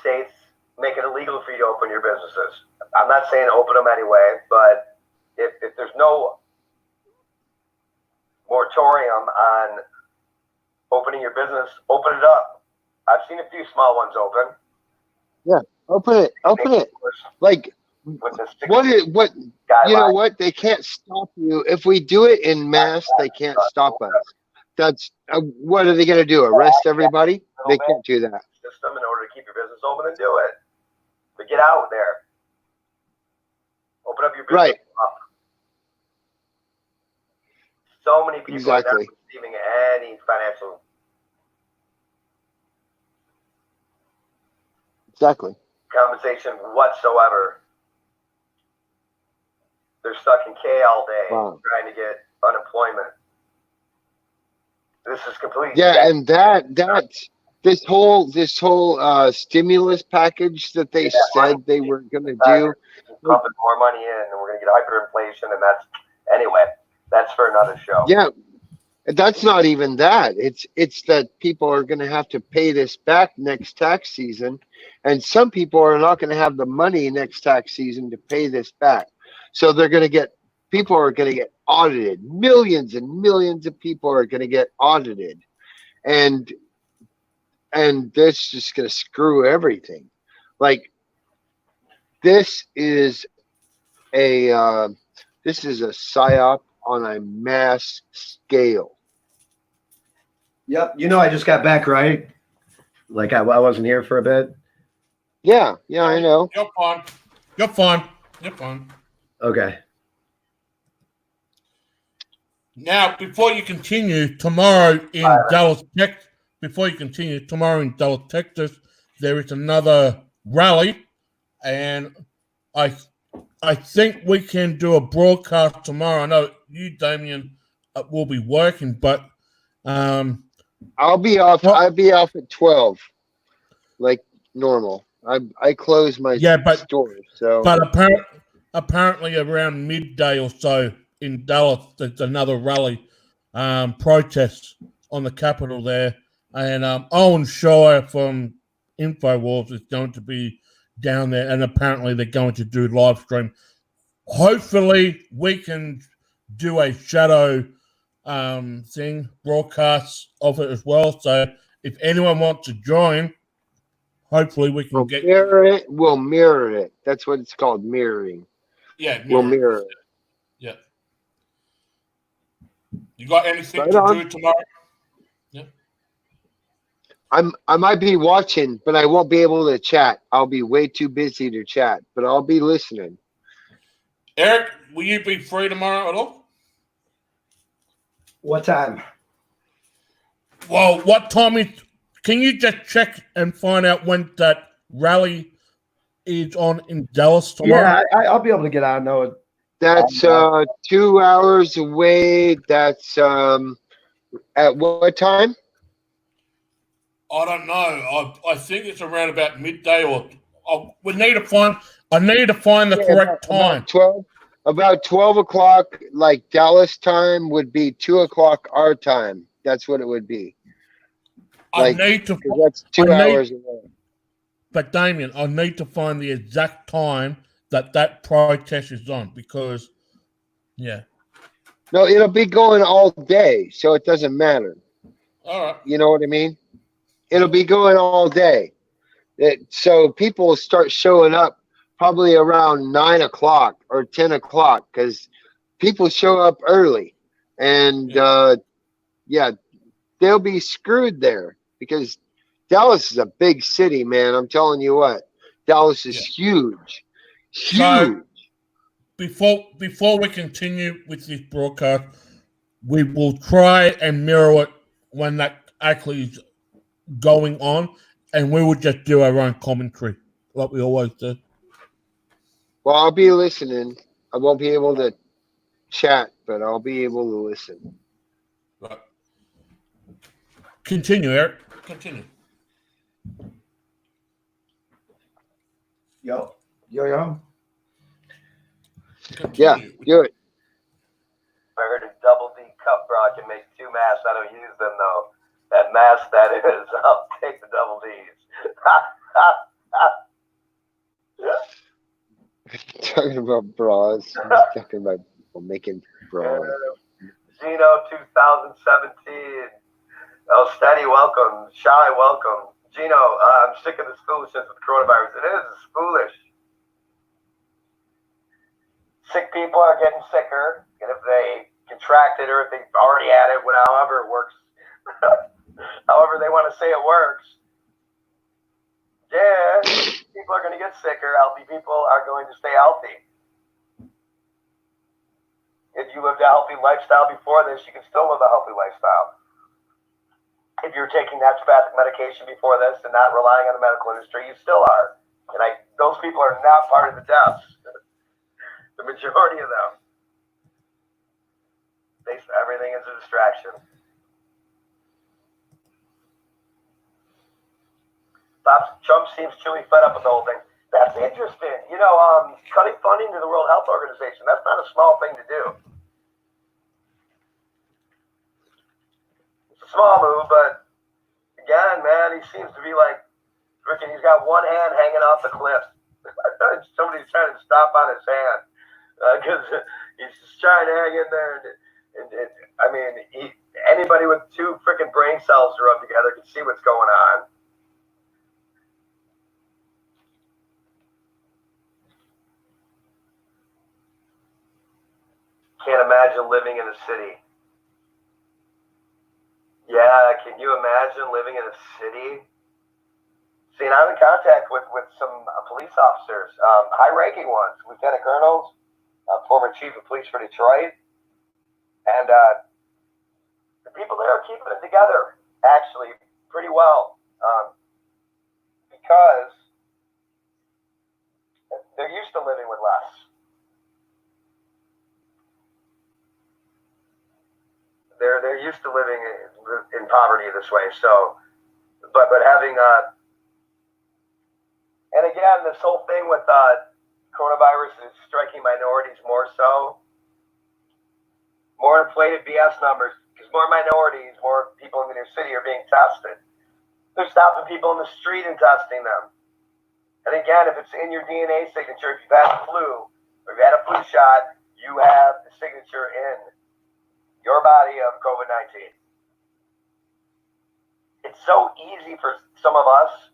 S12: states make it illegal for you to open your businesses. I'm not saying open them anyway, but if there's no moratorium on opening your business, open it up. I've seen a few small ones open.
S2: Yeah, open it. Like, what you know what? They can't stop you. If we do it in mass, they can't stop us. That's what are they going to do? Arrest everybody? They can't do that.
S12: System in order to keep your business open and do it. But get out there. Open up your business.
S2: Right.
S12: Up. So many people are not
S2: Exactly.
S12: receiving any financial compensation whatsoever. They're stuck in K all day
S2: Wow.
S12: trying to get unemployment. This is completely.
S2: Yeah, and this whole stimulus package that they said they were going to do,
S12: pumping more money in, and we're going to get hyperinflation, and that's for another show.
S2: Yeah, that's not even that. It's that people are going to have to pay this back next tax season, and some people are not going to have the money next tax season to pay this back. So people are going to get audited. Millions and millions of people are going to get audited, and this is just going to screw everything. Like this is a psyop on a mass scale.
S3: Yep. I just got back, right? Like I wasn't here for a bit.
S2: Yeah, I know.
S1: You're fine.
S3: Okay.
S1: Now, before you continue, tomorrow in Dallas, Texas, there is another rally, and I think we can do a broadcast tomorrow. I know you, Damien, will be working, but
S2: I'll be off.
S1: Well,
S2: I'll be off at 12, like normal. I close my store. So,
S1: but apparently around midday or so in Dallas, there's another rally, protest on the Capitol there, and Owen Shire from InfoWars is going to be down there, and apparently they're going to do live stream. Hopefully, we can do a shadow broadcast of it as well. So if anyone wants to join, hopefully we can
S2: mirror it. We'll mirror it. That's what it's called, mirroring.
S1: Yeah,
S2: we'll mirror it.
S1: Yeah. You got anything to do tomorrow? Yeah.
S2: I might be watching, but I won't be able to chat. I'll be way too busy to chat, but I'll be listening.
S1: Eric, will you be free tomorrow at all?
S3: What time?
S1: Well, what time is? Can you just check and find out when that rally is on in Dallas tomorrow?
S3: Yeah, I'll be able to get on. No,
S2: that's 2 hours away. That's at what time?
S1: I don't know. I think it's around about midday, or we need to find. I need to find the correct time.
S2: About 12 o'clock, like Dallas time, would be 2 o'clock our time. That's what it would be. Like,
S1: I need to.
S2: That's 2 hours away.
S1: But Damien, I need to find the exact time that protest is on, because, yeah.
S2: No, it'll be going all day, so it doesn't matter.
S1: All right.
S2: You know what I mean? It'll be going all day. So people will start showing up probably around 9 o'clock or 10 o'clock, because people show up early. And, they'll be screwed there, because Dallas is a big city, man. I'm telling you what. Dallas is huge. Huge.
S1: So, before we continue with this broadcast, we will try and mirror it when that actually is going on, and we will just do our own commentary like we always do.
S2: Well, I'll be listening. I won't be able to chat, but I'll be able to listen.
S1: Right. Continue, Eric. Continue.
S3: Yo.
S2: Yeah, do it.
S12: I heard a double D cup bra can make 2 masks. I don't use them though. That mask that is, I'll take the double D's.
S2: Talking about bras. Talking about people making bras.
S12: Gino 2017. Oh, Steady, welcome. Shy, welcome. Gino, I'm sick of this foolishness with coronavirus. It is foolish. Sick people are getting sicker, and if they contract it or if they've already had it, however it works, however they want to say it works, yeah, people are going to get sicker. Healthy people are going to stay healthy. If you lived a healthy lifestyle before this, you can still live a healthy lifestyle. If you're taking naturopathic medication before this and not relying on the medical industry, you still are. And those people are not part of the deaths. The majority of them. Everything is a distraction. Trump seems truly fed up with the whole thing. That's interesting. You know, cutting funding to the World Health Organization, that's not a small thing to do. It's a small move, but again, man, he seems to be like, freaking, he's got one hand hanging off the cliff. Somebody's trying to stop on his hand because he's just trying to hang in there. And I mean, anybody with two freaking brain cells to rub together can see what's going on. Can't imagine living in a city. Yeah, can you imagine living in a city? See, and I'm in contact with some police officers, high-ranking ones, lieutenant colonels, former chief of police for Detroit, and the people there are keeping it together, actually, pretty well, because they're used to living with less. They're used to living in poverty this way. So, but having and again, this whole thing with coronavirus is striking minorities more so. More inflated BS numbers because more minorities, more people in the inner city are being tested. They're stopping people in the street and testing them. And again, if it's in your DNA signature, if you've had the flu or you've had a flu shot, you have the signature in your body of COVID-19. It's so easy for some of us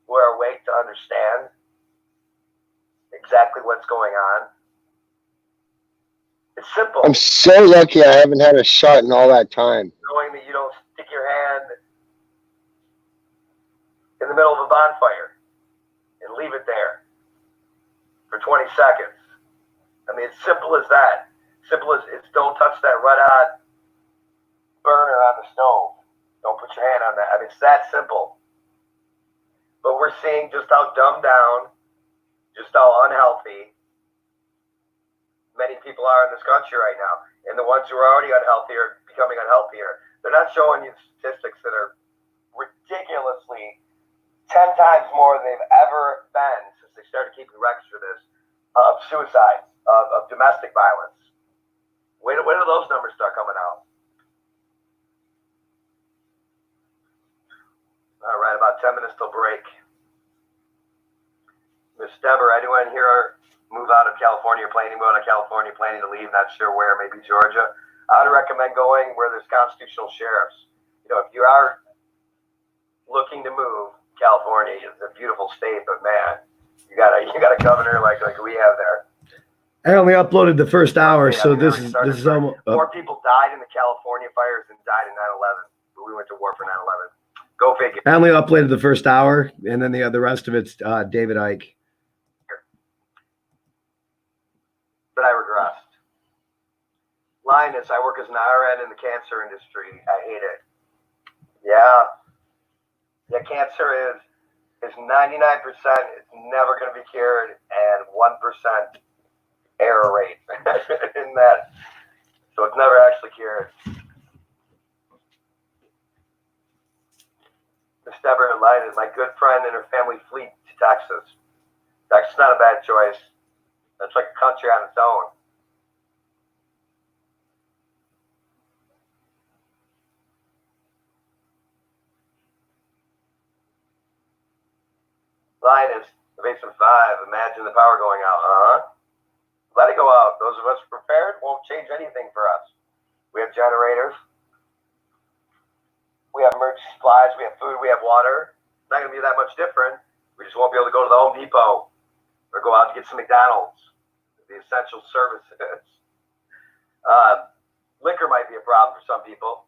S12: who are awake to understand exactly what's going on. It's simple.
S2: I'm so lucky I haven't had a shot in all that time.
S12: Knowing that you don't stick your hand in the middle of a bonfire and leave it there for 20 seconds. I mean, it's simple as that. Simple as it's don't touch that red hot burner on the stove. Don't put your hand on that. I mean, it's that simple. But we're seeing just how dumbed down, just how unhealthy many people are in this country right now. And the ones who are already unhealthy are becoming unhealthier. They're not showing you statistics that are ridiculously 10 times more than they've ever been since they started keeping records for this, of suicide, of domestic violence. When do those numbers start coming out? All right, about 10 minutes till break. Miss Deborah, anyone here move out of California, planning to move out of California, planning to leave, not sure where, maybe Georgia? I would recommend going where there's constitutional sheriffs. You know, if you are looking to move, California is a beautiful state, but man, you got a governor like we have there.
S3: I only uploaded the first hour, so this is almost.
S12: More people died in the California fires than died in 9/11. But we went to war for 9/11. Go figure.
S3: I only uploaded the first hour, and then the rest of it's David Icke.
S12: But I regressed. Linus, I work as an RN in the cancer industry. I hate it. Yeah, cancer is 99%. It's never going to be cured, and 1% error rate in that. So it's never actually cured. Miss Deborah Linus, my good friend and her family fleed to Texas. Texas is not a bad choice. It's like a country on its own. Linus, Evasive 5, imagine the power going out. Let it go out. Those of us prepared won't change anything for us. We have generators. We have emergency supplies. We have food. We have water. It's not going to be that much different. We just won't be able to go to the Home Depot or go out to get some McDonald's. The essential services. Liquor might be a problem for some people.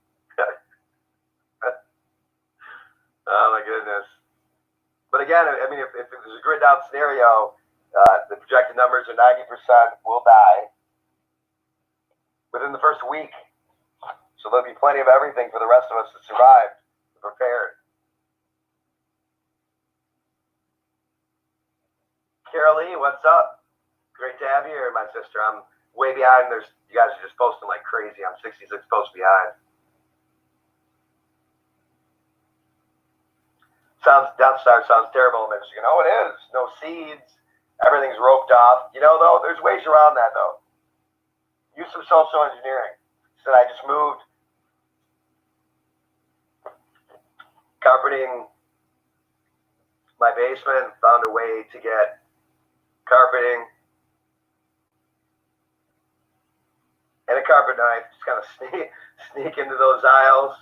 S12: Oh my goodness. But again, I mean, if there's a grid down scenario, the projected numbers are 90% will die within the first week. So there'll be plenty of everything for the rest of us to survive, prepared. Carol Lee, what's up?
S3: Great to have you here, my sister. I'm way behind. You guys are just posting like crazy. I'm 66 posts behind. Death Star sounds terrible in Michigan. Oh, it is. No seeds. Everything's roped off. You know, though, there's ways around that, though. Use some social engineering. So I just moved carpeting my basement, found a way to get carpeting and a carpet knife. Just kind of sneak into those aisles,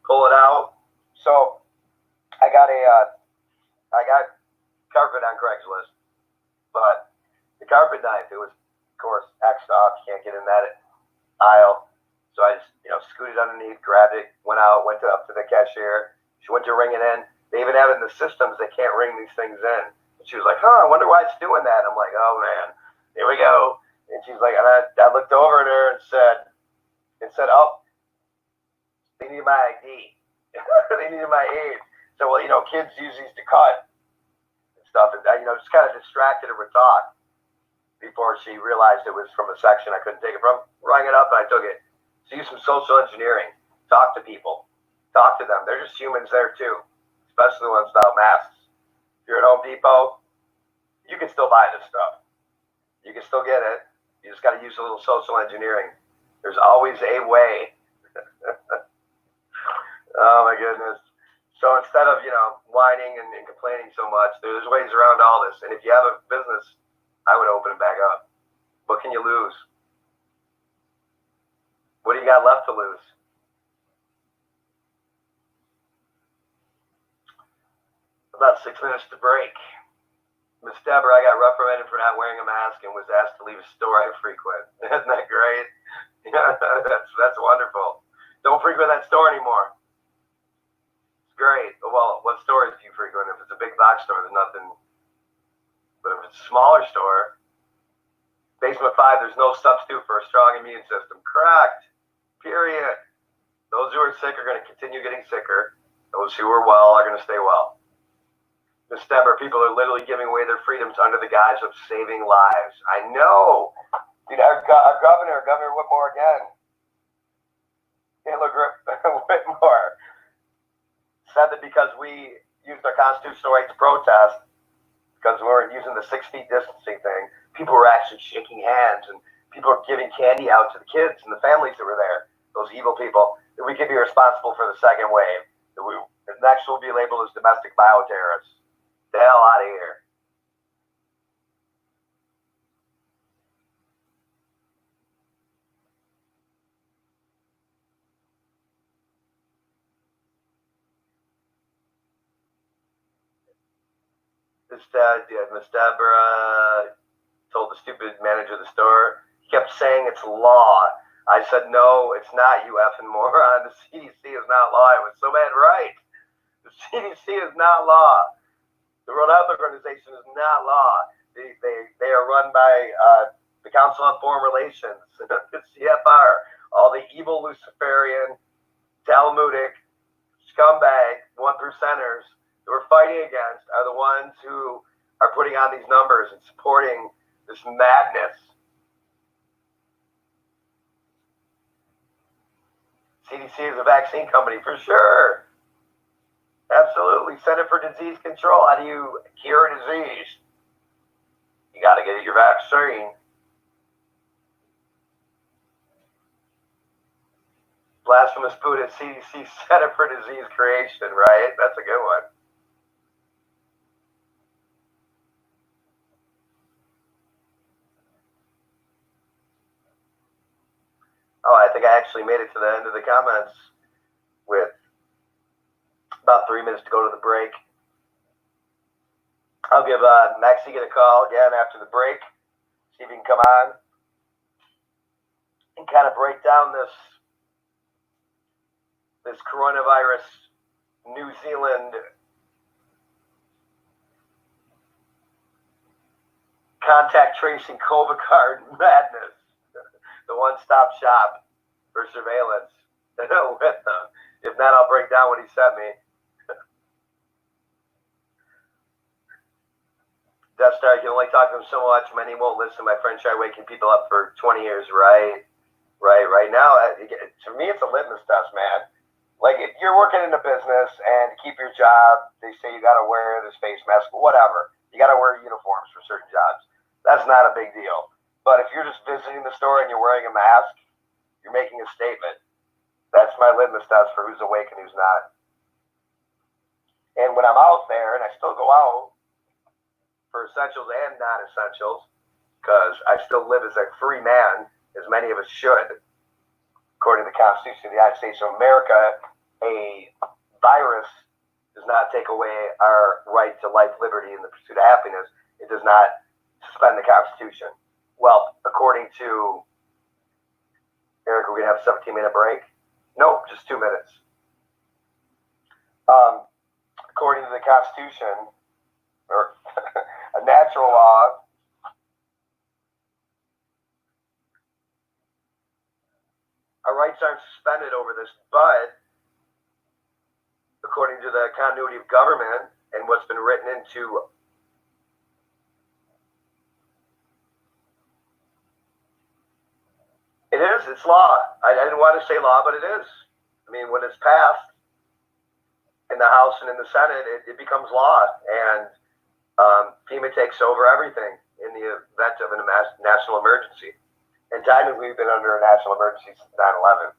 S3: pull it out. So I got carpet on Craigslist, but the carpet knife, it was, of course, X'd off. You can't get in that aisle. So I just, scooted underneath, grabbed it, went up to the cashier. She went to ring it in. They even have it in the systems. They can't ring these things in. And she was like, I wonder why it's doing that. I'm like, oh, man, here we go. And she's like, and I looked over at her and said, oh, they need my ID. They needed my aid. So, well, kids use these to cut and stuff. And, just kind of distracted her with talk before she realized it was from a section I couldn't take it from. Rang it up and I took it. So use some social engineering. Talk to people. Talk to them. They're just humans there too, especially the ones without masks. If you're at Home Depot, you can still buy this stuff. You can still get it. You just got to use a little social engineering. There's always a way. Oh my goodness. So instead of, whining and complaining so much, there's ways around all this. And if you have a business, I would open it back up. What can you lose? What do you got left to lose? About 6 minutes to break. Miss Deborah, I got reprimanded for not wearing a mask and was asked to leave a store I frequent. Isn't that great? Yeah, that's wonderful. Don't frequent that store anymore. It's great. Well, what stores do you frequent? If it's a big box store, there's nothing. But if it's a smaller store, basement 5, there's no substitute for a strong immune system. Correct. Period. Those who are sick are going to continue getting sicker. Those who are well are going to stay well. Miss Deborah, people are literally giving away their freedoms under the guise of saving lives. I know. Dude, our governor Whitmore again, Taylor Whitmore, said that because we used our constitutional right to protest, because we weren't using the 6 feet distancing thing, people were actually shaking hands and people were giving candy out to the kids and the families that were there, those evil people, that we could be responsible for the second wave. The next will be labeled as domestic bioterrorists. The hell out of here. Miss Deborah told the stupid manager of the store, he kept saying it's law. I said, no, it's not, you effing moron. The CDC is not law. I was so bad right. The CDC is not law. The World Health Organization is not law. They are run by the Council on Foreign Relations, the CFR. All the evil Luciferian, Talmudic, scumbag, 1%ers that we're fighting against are the ones who are putting on these numbers and supporting this madness. CDC is a vaccine company for sure. Absolutely. Center for Disease Control. How do you cure a disease? You got to get your vaccine. Blasphemous Buddha, CDC Center for Disease Creation, right? That's a good one. Oh, I think I actually made it to the end of the comments with about 3 minutes to go to the break. I'll give Maxie a call again after the break, see if he can come on and kind of break down this coronavirus New Zealand contact tracing COVID card madness, the one-stop shop for surveillance with them. If not, I'll break down what he sent me.
S12: Death Star, you can only talk to him so much. Many won't listen. My friend tried waking people up for 20 years. Right now, to me, it's a litmus test, man. Like, if you're working in a business and to keep your job, they say you got to wear this face mask, whatever. You got to wear uniforms for certain jobs. That's not a big deal. But if you're just visiting the store and you're wearing a mask, you're making a statement. That's my litmus test for who's awake and who's not. And when I'm out there, and I still go out for essentials and non-essentials, because I still live as a free man, as many of us should, according to the Constitution of the United States of America. A virus does not take away our right to life, liberty, and the pursuit of happiness. It does not suspend the Constitution. Well, according to Eric, we're going to have a 17-minute break? Nope, just 2 minutes. According to the Constitution, or a natural law, our rights aren't suspended over this, but according to the continuity of government and what's been written into it's law. I didn't want to say law, but it is. I mean, when it's passed in the House and in the Senate, it becomes law. And FEMA takes over everything in the event of a national emergency. And technically, we've been under a national emergency since 9/11.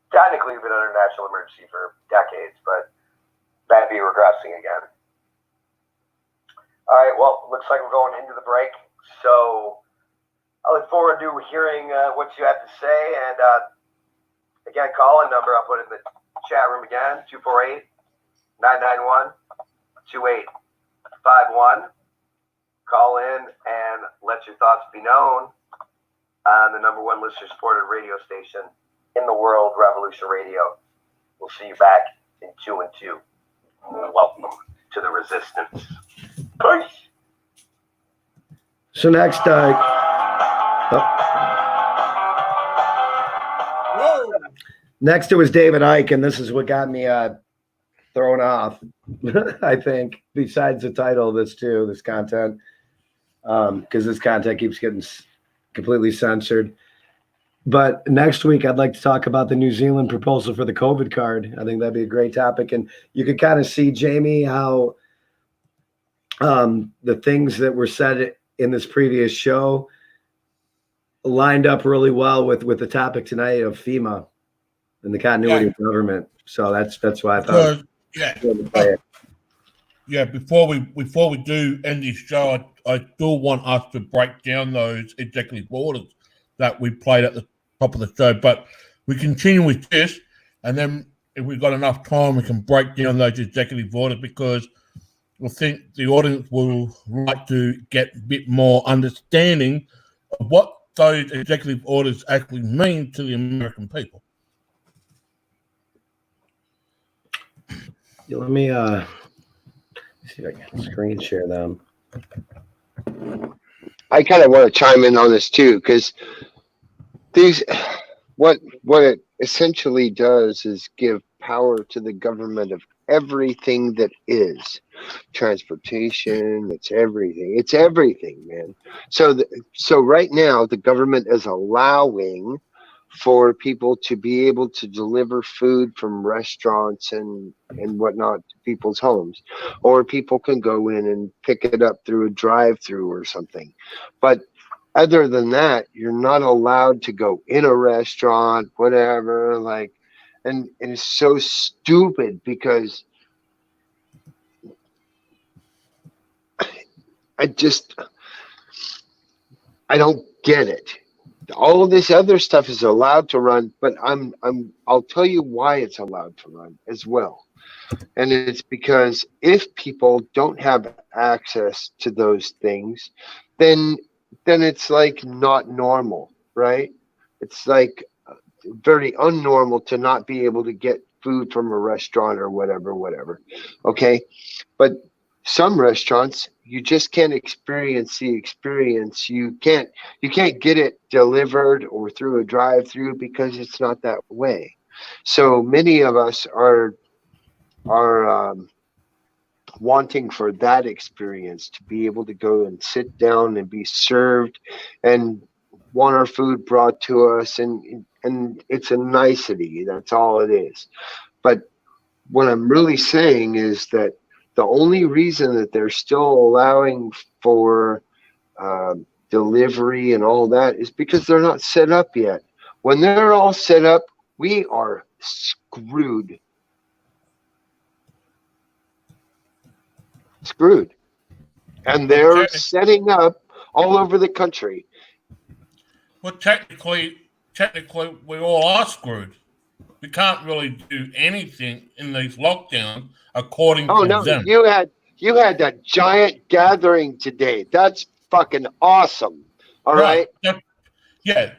S12: Technically, we've been under a national emergency for decades, but that'd be regressing again. All right, well, looks like we're going into the break. So I look forward to hearing what you have to say. And again, call-in number, I'll put it in the chat room again, 248-991-2851. Call in and let your thoughts be known on the #1 listener-supported radio station in the world, Revolution Radio. We'll see you back in 2 and 2. Welcome to the resistance. Peace.
S3: So next, next it was David Icke, and this is what got me thrown off. I think, besides the title of this too, this content, because this content keeps getting completely censored. But next week, I'd like to talk about the New Zealand proposal for the COVID card. I think that'd be a great topic, and you could kind of see, Jamie, how the things that were said in this previous show lined up really well with the topic tonight of FEMA and the continuity of government. So that's why I thought.
S1: Before we do end this show, I do want us to break down those executive orders that we played at the top of the show. But we continue with this, and then if we've got enough time, we can break down those executive orders, because I think the audience will like to get a bit more understanding of what those executive orders actually mean to the American people.
S3: Let me see if I can screen share them.
S2: I kind of want to chime in on this too, because what it essentially does is give power to the government of everything that is transportation. It's everything, man. So right now the government is allowing for people to be able to deliver food from restaurants and whatnot to people's homes, or people can go in and pick it up through a drive-through or something. But other than that, you're not allowed to go in a restaurant, whatever, like, and it's so stupid, because I don't get it. All of this other stuff is allowed to run, but I'll tell you why it's allowed to run as well. And it's because if people don't have access to those things, then it's like not normal, right? It's like very unnormal to not be able to get food from a restaurant or whatever. Okay. But some restaurants, you just can't experience the experience. You can't get it delivered or through a drive-through because it's not that way. So many of us are wanting for that experience, to be able to go and sit down and be served and want our food brought to us, and it's a nicety. That's all it is. But what I'm really saying is that the only reason that they're still allowing for delivery and all that is because they're not set up yet. When they're all set up, we are screwed. And they're setting up all over the country.
S1: Well, technically, we all are screwed. We can't really do anything in these lockdowns according to them.
S2: You had that giant gathering today. That's fucking awesome. All right.
S1: Yeah,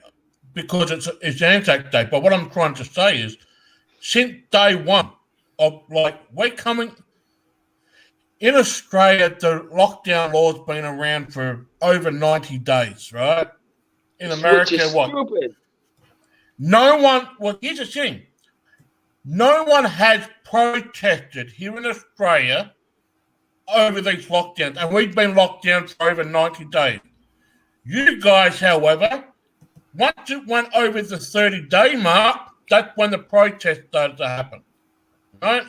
S1: because it's Anzac Day. But what I'm trying to say is, since day one of we're coming in Australia, the lockdown law's been around for over 90 days, right? In America,
S2: which is stupid.
S1: No one. Well, here's the thing. No one has protested here in Australia over these lockdowns, and we've been locked down for over 90 days. You guys, however, once it went over the 30-day mark, that's when the protest started to happen, right?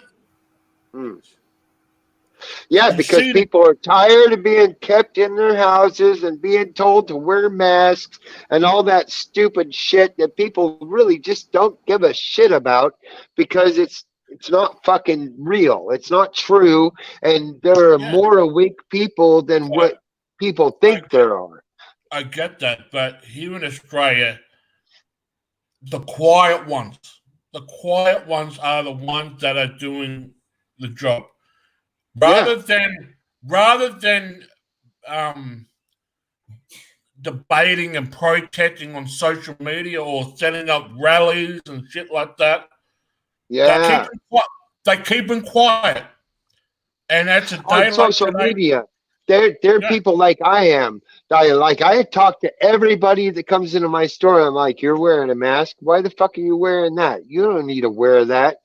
S2: Yeah, because people are tired of being kept in their houses and being told to wear masks and all that stupid shit that people really just don't give a shit about, because it's not fucking real. It's not true, and there are more awake people than what people think there are.
S1: I get that, but here in Australia, the quiet ones are the ones that are doing the job. Rather than debating and protesting on social media or setting up rallies and shit like that, they keep them quiet. And that's a day
S2: on social media. They're people like I am. I talk to everybody that comes into my store. I'm like, you're wearing a mask. Why the fuck are you wearing that? You don't need to wear that.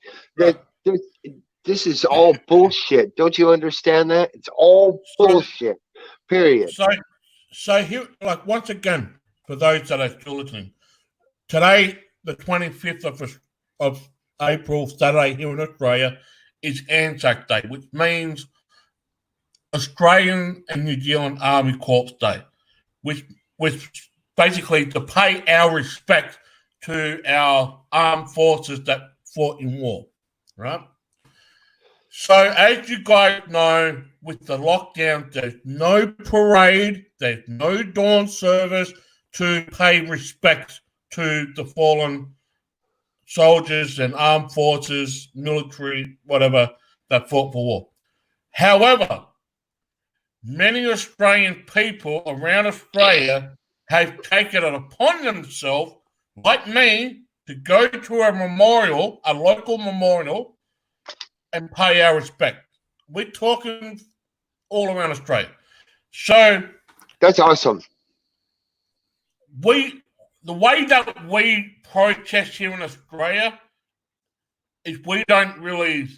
S2: This is all bullshit. Don't you understand that? It's all bullshit. Period.
S1: So here, once again, for those that are still listening, today, the 25th of April, Saturday here in Australia, is Anzac Day, which means Australian and New Zealand Army Corps Day, which basically to pay our respect to our armed forces that fought in war, right? So, as you guys know, with the lockdown, there's no parade, there's no dawn service to pay respect to the fallen soldiers and armed forces, military, whatever, that fought for war. However, many Australian people around Australia have taken it upon themselves, like me, to go to a local memorial, and pay our respect. We're talking all around Australia. So
S2: that's awesome.
S1: The way that we protest here in Australia is we don't really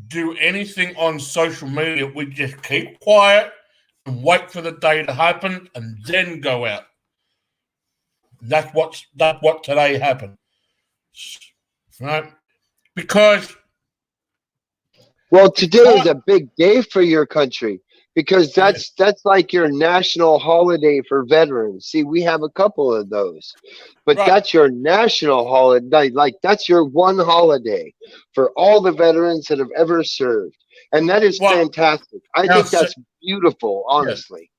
S1: do anything on social media. We just keep quiet and wait for the day to happen and then go out. That's what today happened. Right? Because
S2: today is a big day for your country, because that's like your national holiday for veterans. See, we have a couple of those, but that's your national holiday. That's your one holiday for all the veterans that have ever served. And that is fantastic. I think that's beautiful, honestly.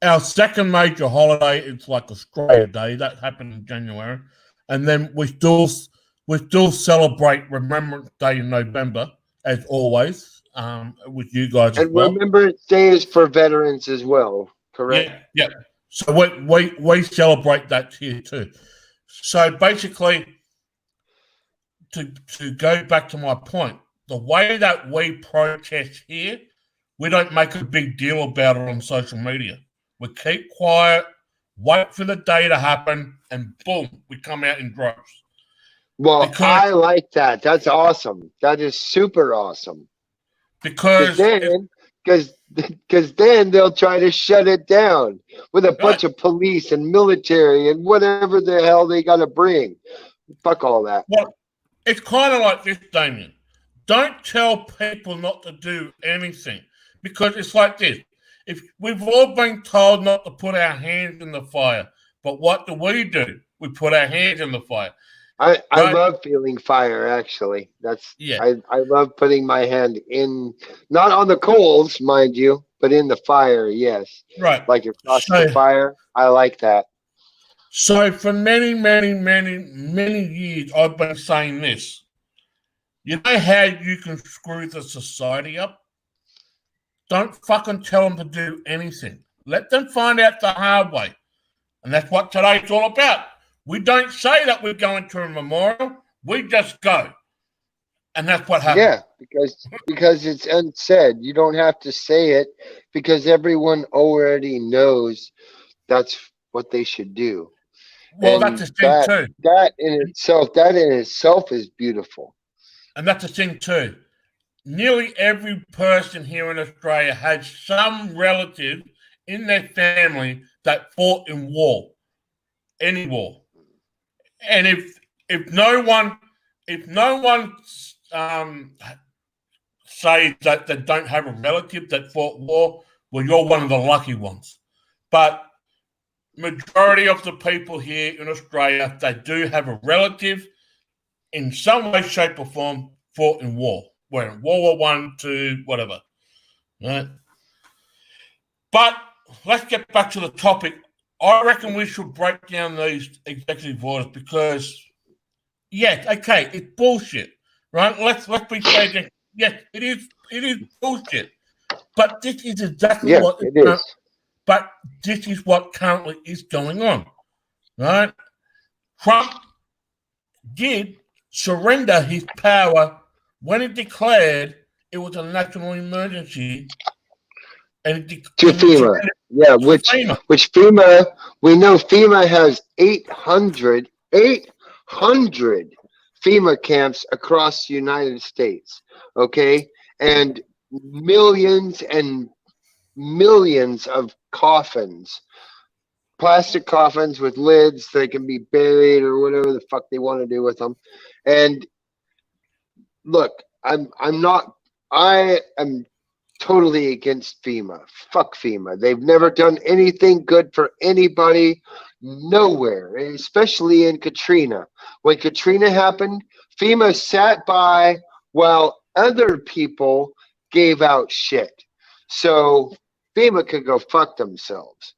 S1: Our second major holiday is Australia Day. That happened in January. And then we still celebrate Remembrance Day in November, as always, with you guys as well.
S2: And Remembrance Day is for veterans as well, correct?
S1: Yeah. So we celebrate that here too. So basically, to go back to my point, the way that we protest here, we don't make a big deal about it on social media. We keep quiet, wait for the day to happen, and boom, we come out in droves.
S2: Well, I like that. That's awesome. That is super awesome.
S1: because
S2: then they'll try to shut it down with a bunch of police and military and whatever the hell they got to bring. Fuck all that.
S1: Well, it's kind of like this, Damien. Don't tell people not to do anything, because it's like this. If we've all been told not to put our hands in the fire, but what do? We put our hands in the fire.
S2: I love feeling fire, actually. I love putting my hand in, not on the coals, mind you, but in the fire, yes.
S1: Right.
S2: Like across the fire. I like that.
S1: So for many, many, many, many years, I've been saying this. You know how you can screw the society up? Don't fucking tell them to do anything. Let them find out the hard way. And that's what today's all about. We don't say that we're going to a memorial. We just go. And that's what happens.
S2: Yeah, because it's unsaid. You don't have to say it because everyone already knows that's what they should do.
S1: Well, that's the thing too.
S2: That in itself is beautiful.
S1: And that's the thing too. Nearly every person here in Australia has some relative in their family that fought in war, any war. And if no one says that they don't have a relative that fought war, well, you're one of the lucky ones. But majority of the people here in Australia, they do have a relative in some way, shape, or form fought in war. Where in World War I, II, whatever. Right? But let's get back to the topic. I reckon we should break down these executive orders because, yes, okay, it's bullshit, right? Let's be fair. Yes, it is bullshit. But this is exactly what it is. But this is what currently is going on, right? Trump did surrender his power when he declared it was a national emergency. And
S2: to FEMA, which FEMA, we know FEMA has 800 FEMA camps across the United States, okay? And millions of coffins, plastic coffins with lids they can be buried or whatever the fuck they want to do with them. And look, I am totally against FEMA. Fuck FEMA. They've never done anything good for anybody, nowhere, especially in Katrina. When Katrina happened, FEMA sat by while other people gave out shit. So FEMA could go fuck themselves.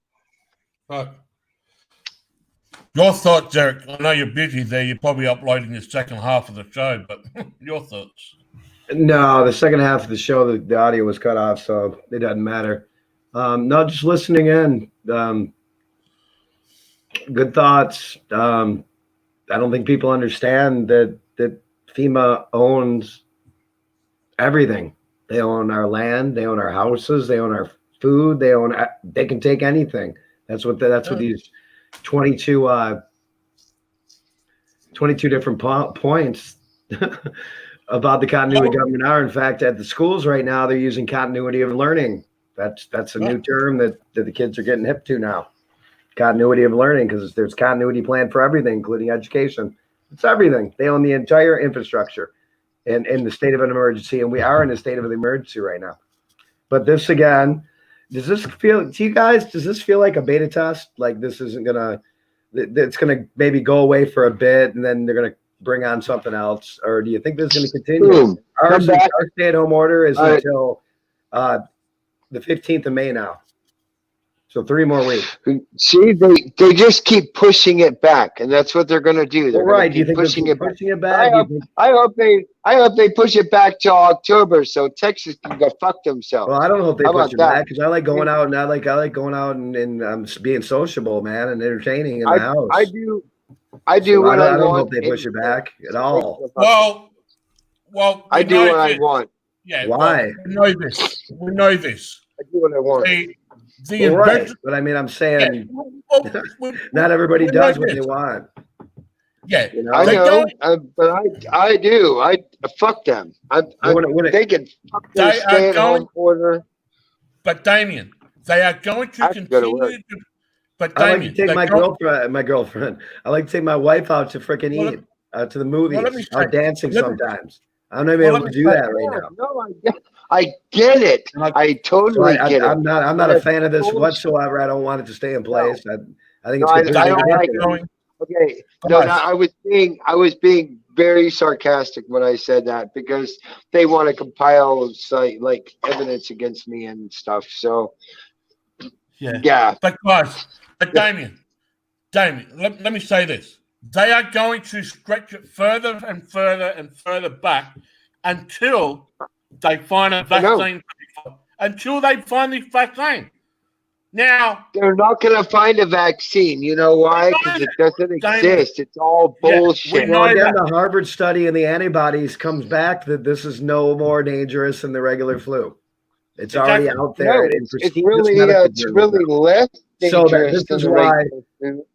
S1: Your thoughts, Derek? I know you're busy there. You're probably uploading the second half of the show, but your thoughts?
S3: No, the second half of the show, the audio was cut off, so it doesn't matter. No, just listening in. Good thoughts. I don't think people understand that FEMA owns everything. They own our land. They own our houses. They own our food. They can take anything. That's what these 22 different points about the continuity of government are. In fact, at the schools right now, they're using continuity of learning. That's a new term that the kids are getting hip to now. Continuity of learning, because there's continuity plan for everything, including education. It's everything. They own the entire infrastructure in the state of an emergency, and we are in a state of an emergency right now. But this again, does this feel to you guys? Does this feel like a beta test? Like this isn't gonna, it's gonna maybe go away for a bit, and then they're gonna bring on something else, or do you think this is going to continue? Our stay-at-home order is until the 15th of May now, so 3 more weeks.
S2: See, they just keep pushing it back, and that's what they're going to do. They're
S3: right? Do you think
S2: pushing it
S3: back?
S2: I hope they push it back till October, so Texas can go fuck themselves.
S3: Well, I don't know if they push it back because I like going out and I like going out and being sociable, man, and entertaining in the house.
S2: I do what I want.
S3: I don't hope they push it back at all.
S1: Well,
S2: I do what I want.
S1: Yeah.
S3: Why?
S1: Well, we know this.
S2: I do what I want.
S3: Right. But I mean, I'm saying not everybody does what they want.
S1: Yeah,
S3: You know?
S2: I know, but I do. I fuck them. They can fuck their stay-at-home order.
S1: But Damien, they are going to continue to. But
S3: I like to
S1: Damien,
S3: take my girlfriend. I like to take my wife out to freaking eat, to the movies, out dancing sometimes. I'm not able to do that right now.
S2: No, I get it. I totally get it.
S3: I'm not a fan of this whatsoever. I don't want it to stay in place. I think it's
S2: I don't like it. Okay. No, I was being very sarcastic when I said that because they want to compile like evidence against me and stuff. So yeah.
S1: But guys, Damien, let me say this. They are going to stretch it further and further and further back until they find a vaccine. Until they find this vaccine. Now
S2: they're not going to find a vaccine. You know why? Because it doesn't exist. It's all bullshit.
S3: Well, again, the Harvard study and the antibodies comes back that this is no more dangerous than the regular flu. It's already out there.
S2: No, it's really less dangerous than the regular flu.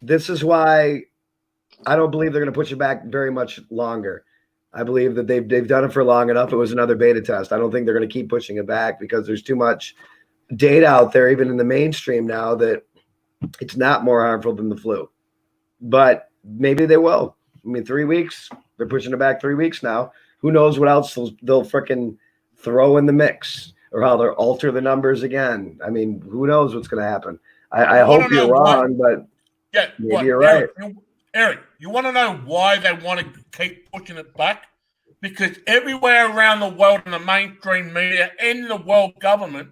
S3: This is why I don't believe they're going to push it back very much longer. I believe that they've done it for long enough. It was another beta test. I don't think they're going to keep pushing it back because there's too much data out there, even in the mainstream now, that it's not more harmful than the flu. But maybe they will. I mean, 3 weeks. They're pushing it back 3 weeks now. Who knows what else they'll freaking throw in the mix or how they'll alter the numbers again. I mean, who knows what's going to happen. I hope you're wrong, but maybe you're right.
S1: Eric, you want to know why they want to keep pushing it back? Because everywhere around the world in the mainstream media and the world government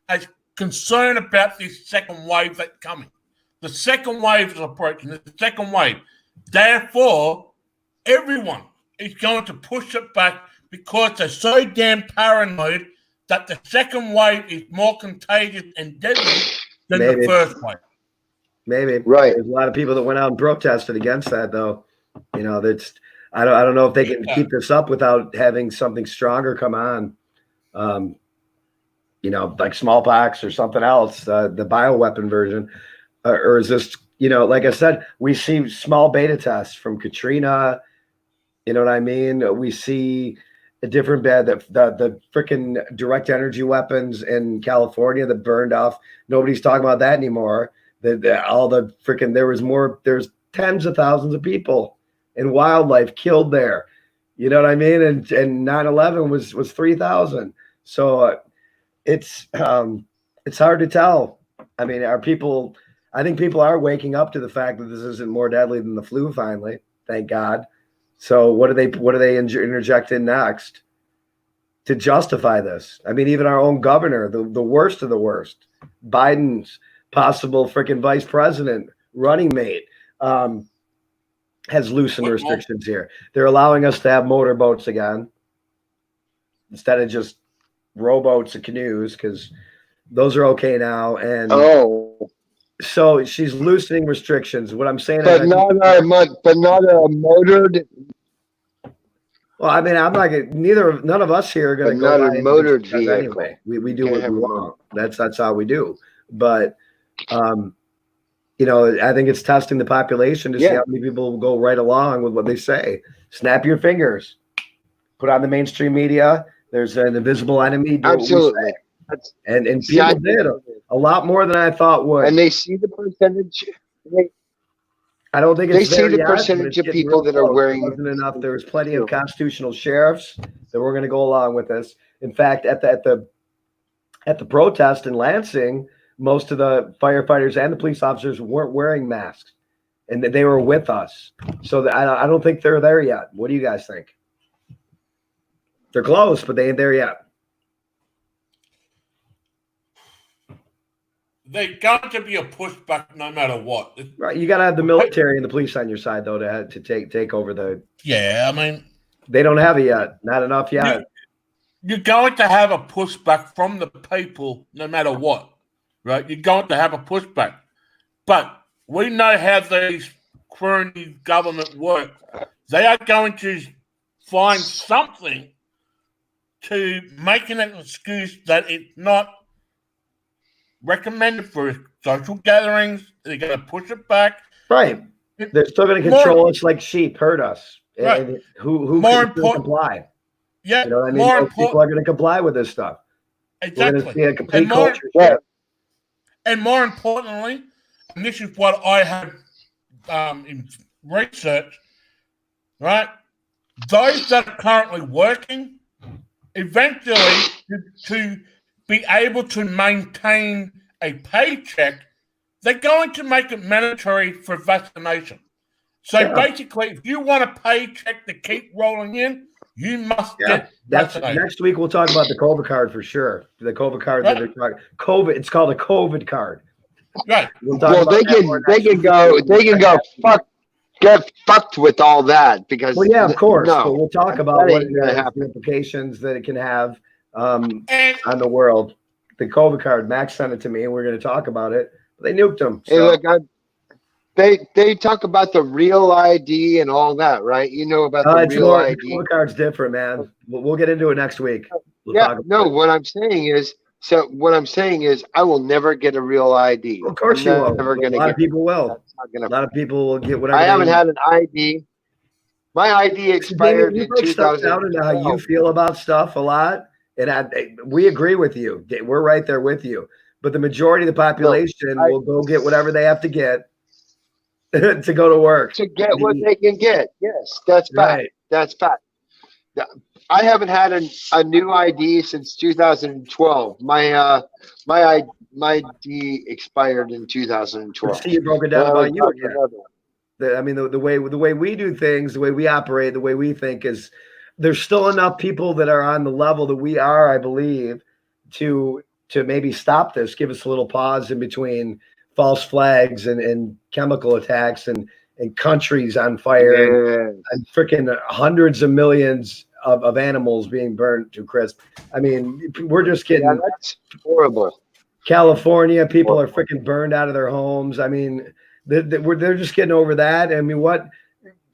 S1: is concerned about this second wave that's coming. The second wave is approaching. The second wave. Therefore, everyone is going to push it back because they're so damn paranoid that the second wave is more contagious and deadly than the first wave.
S3: Maybe.
S2: Right.
S3: There's a lot of people that went out and protested against that, though. You know, that's I don't know if they can keep this up without having something stronger come on. You know, like smallpox or something else, the bioweapon version, or is this? You know, like I said, we see small beta tests from Katrina. You know what I mean? We see a different bed that the freaking direct energy weapons in California that burned off. Nobody's talking about that anymore. There's tens of thousands of people and wildlife killed there. You know what I mean? And 9/11 was 3,000. So it's hard to tell. I mean, I think people are waking up to the fact that this isn't more deadly than the flu finally. Thank God. So what do they interject in next to justify this? I mean, even our own governor, the worst of the worst, Biden's possible freaking vice president running mate, has loosened restrictions here. They're allowing us to have motorboats again instead of just rowboats and canoes, because those are okay now. And so she's loosening restrictions. What I'm saying
S2: is, not a motored.
S3: Well, I mean, I'm not gonna. None of us here are going to go
S2: not a motored vehicle
S3: anyway. We do what we want. That's how we do. But you know, I think it's testing the population to see how many people will go right along with what they say. Snap your fingers. Put on the mainstream media. There's an invisible enemy.
S2: Absolutely.
S3: And people did a lot more than I thought would.
S2: And they see the percentage.
S3: I don't think
S2: they see the percentage of people that are wearing.
S3: It wasn't enough. There was plenty of constitutional sheriffs that were going to go along with this. In fact, at the protest in Lansing, most of the firefighters and the police officers weren't wearing masks, and they were with us. So I don't think they're there yet. What do you guys think? They're close, but they ain't there yet.
S1: There's got to be a pushback no matter what.
S3: Right, you got to have the military and the police on your side, though, to take over the.
S1: Yeah, I mean,
S3: they don't have it yet. Not enough yet.
S1: You're going to have a pushback from the people no matter what. Right, you're going to have a pushback, but we know how these crony government work. They are going to find something to make an excuse that it's not recommended for social gatherings. They're going to push it back.
S3: Right. They're still going to control us like sheep, herd us.
S1: Right.
S3: And who
S1: More
S3: can still comply?
S1: Yeah.
S3: You know what I mean? Most people are going to comply with this stuff.
S1: Exactly.
S3: We're going to see a complete culture shift.
S1: And more importantly, and this is what I have in research, right? Those that are currently working, eventually to be able to maintain a paycheck, they're going to make it mandatory for vaccination. So basically, if you want a paycheck to keep rolling in, you must get vaccinated.
S3: Next week we'll talk about the COVID card for sure. The COVID card that they're talking COVID. It's called a COVID card.
S1: Right.
S2: Well, they can go get fucked with all that because.
S3: Well, yeah, of course.
S2: No,
S3: but we'll talk about what
S2: the
S3: implications that it can have on the world. The COVID card. Max sent it to me, and we're going to talk about it. They nuked them. So.
S2: Hey, look, they talk about the real ID and all that, right? You know about the real ID.
S3: The COVID card's different, man. We'll get into it next week.
S2: What I'm saying is, I will never get a real ID.
S3: Of course you will.
S2: Never gonna
S3: a lot of people will. A lot of people will get whatever.
S2: I haven't had an ID. My ID expired in 2000.
S3: Down into how you feel about stuff a lot, and we agree with you. We're right there with you. But the majority of the population will go get whatever they have to get to go to work.
S2: To get what they can get. Yes, that's fact. Right. That's fact. I haven't had a new ID since 2012. My ID expired in 2012.
S3: See, you broke it down about you again. I mean, the way we do things, the way we operate, the way we think is there's still enough people that are on the level that we are, I believe, to maybe stop this, give us a little pause in between false flags and chemical attacks and countries on fire and freaking hundreds of millions of animals being burned to crisp. I mean, we're just getting
S2: that's horrible.
S3: California, people are freaking burned out of their homes. I mean, they're just getting over that. I mean, what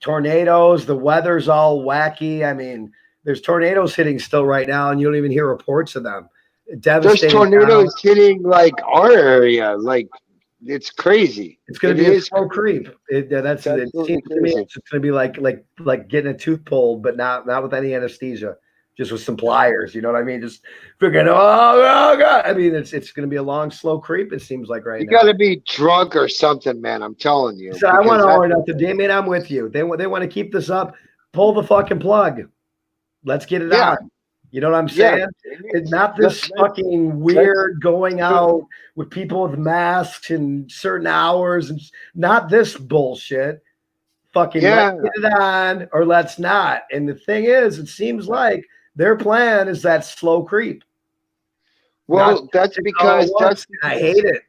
S3: tornadoes? The weather's all wacky. I mean, there's tornadoes hitting still right now, and you don't even hear reports of them.
S2: There's tornadoes hitting like our area, like it's crazy.
S3: It's going to be a slow creep. It seems to me it's going to be like getting a tooth pulled, but not with any anesthesia, just with some pliers. You know what I mean? Just freaking oh god. I mean, it's going to be a long, slow creep. It seems like right now.
S2: You got to be drunk or something, man. I'm telling you.
S3: So I want to order nothing, Damien. I'm with you. They want to keep this up. Pull the fucking plug. Let's get it on. You know what I'm saying? Yeah. It's not this fucking weird going out with people with masks and certain hours and not this bullshit. Fucking let's get it on or let's not. And the thing is, it seems like their plan is that slow creep.
S2: Well, that's because
S3: I hate it.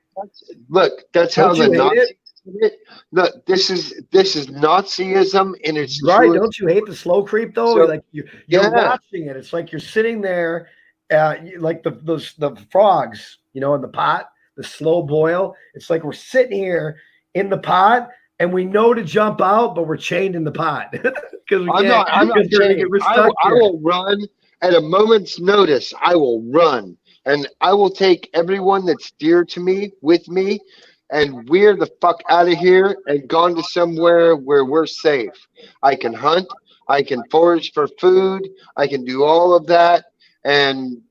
S2: That's how the Nazis did it. Look, this is Nazism in its
S3: right. Don't you hate the slow creep though? So, like you're watching it. It's like you're sitting there, like the frogs, you know, in the pot, the slow boil. It's like we're sitting here in the pot, and we know to jump out, but we're chained in the pot because
S2: I'm not chained. I will run at a moment's notice. I will run, and I will take everyone that's dear to me with me. And we're the fuck out of here and gone to somewhere where we're safe. I can hunt. I can forage for food. I can do all of that. And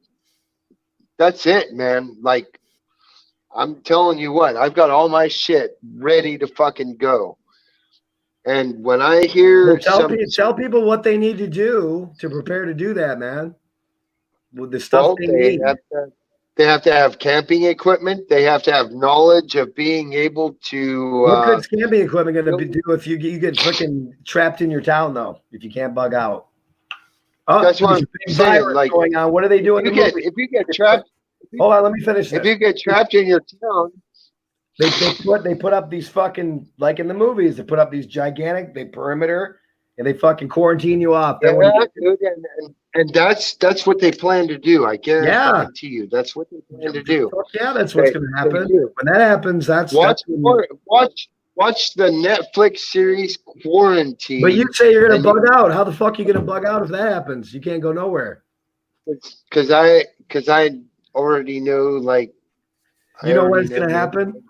S2: that's it, man. Like, I'm telling you what, I've got all my shit ready to fucking go. And when I hear
S3: tell people what they need to do to prepare to do that, man. With the stuff they need.
S2: They have to have camping equipment. They have to have knowledge of being able to.
S3: What good's camping equipment going to do if you get freaking trapped in your town though? If you can't bug out. Oh,
S2: that's what I'm saying. Like
S3: going on. What are they doing?
S2: If you get trapped.
S3: Hold on, let me finish this.
S2: If you get trapped in your town,
S3: they put up these fucking like in the movies. They put up these gigantic perimeter. And they fucking quarantine you off.
S2: Dude, and that's what they plan to do. I guarantee you, that's what they plan to do.
S3: Yeah, that's what's going to happen. When that happens,
S2: watch the Netflix series Quarantine.
S3: But you say you're going to bug out. How the fuck are you going to bug out if that happens? You can't go nowhere.
S2: Because I already know, like.
S3: You know when it's going to happen?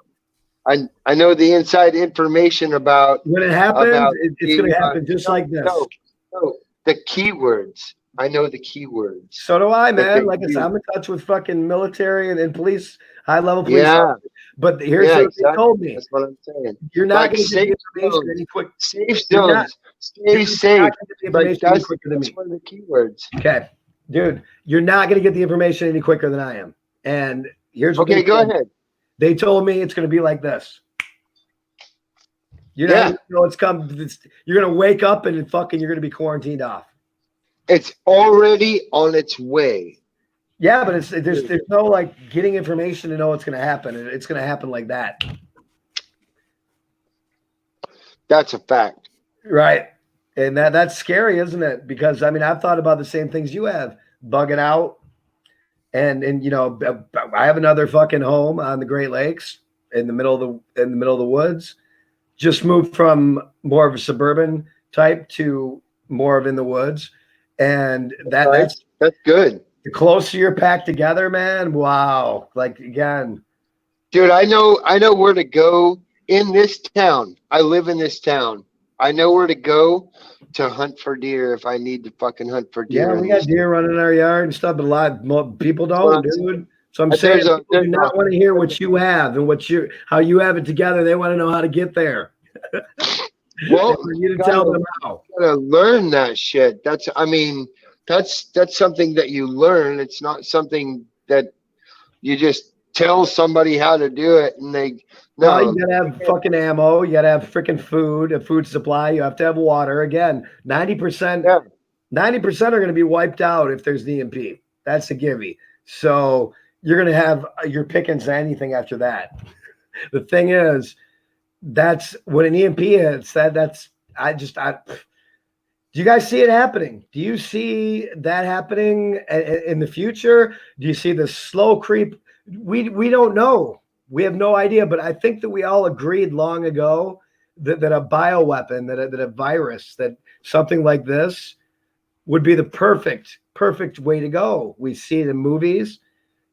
S2: I know the inside information about
S3: when it happens. It's going to happen just
S2: no,
S3: like this.
S2: No, the keywords. I know the keywords.
S3: So do I, man. Like I said, I'm in touch with fucking military and police, high level police.
S2: Yeah.
S3: But here's what they told me.
S2: That's what I'm saying.
S3: You're not going to get the information any quicker. Safe zones. Stay safe.
S2: Like that's one of the keywords.
S3: Okay, dude, you're not going to get the information any quicker than I am. And here's what.
S2: Okay, go ahead.
S3: They told me it's going to be like this. You're not going to know it's come. You're going to wake up and fucking you're going to be quarantined off.
S2: It's already on its way.
S3: Yeah, but there's no like getting information to know what's going to happen. It's going to happen like that.
S2: That's a fact.
S3: Right. And that's scary, isn't it? Because I mean, I've thought about the same things you have, bugging out. And you know, I have another fucking home on the Great Lakes in the middle of the woods. Just moved from more of a suburban type to more of in the woods. And that's
S2: good.
S3: The closer you're packed together, man. Wow. Like again.
S2: Dude, I know where to go in this town. I live in this town. I know where to go to hunt for deer if I need to fucking hunt for deer.
S3: Yeah, we got deer running in our yard and stuff, but a lot of people don't, dude. So I'm saying people do not want to hear what you have and how you have it together. They want to know how to get there.
S2: Well,
S3: you to tell them how.
S2: You gotta learn that shit. That's something that you learn. It's not something that you just tell somebody how to do it and they
S3: no, you gotta have fucking ammo, you gotta have freaking food, a food supply, you have to have water. Again, 90% are gonna be wiped out if there's an EMP. That's a gimme. So you're gonna have your pickings anything after that. The thing is, that's when an EMP hits, do you guys see it happening? Do you see that happening in the future? Do you see the slow creep? We don't know. We have no idea, but I think that we all agreed long ago that a bioweapon, that a virus, that something like this would be the perfect way to go. We see it in movies.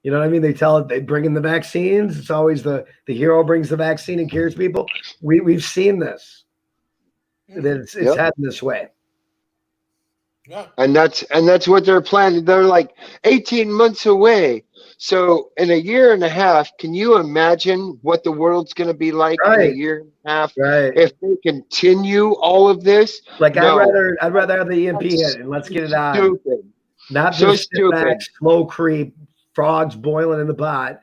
S3: You know what I mean? They bring in the vaccines. It's always the hero brings the vaccine and cures people. We've seen this. That it's heading this way.
S2: Yeah. And that's what they're planning. They're like 18 months away. So in a year and a half, can you imagine what the world's going to be like in a year and a half if they continue all of this?
S3: Like no. I'd rather have the EMP hit and let's get it on.
S2: Stupid.
S3: Not
S2: so
S3: just
S2: stupid.
S3: Back, slow creep, frogs boiling in the pot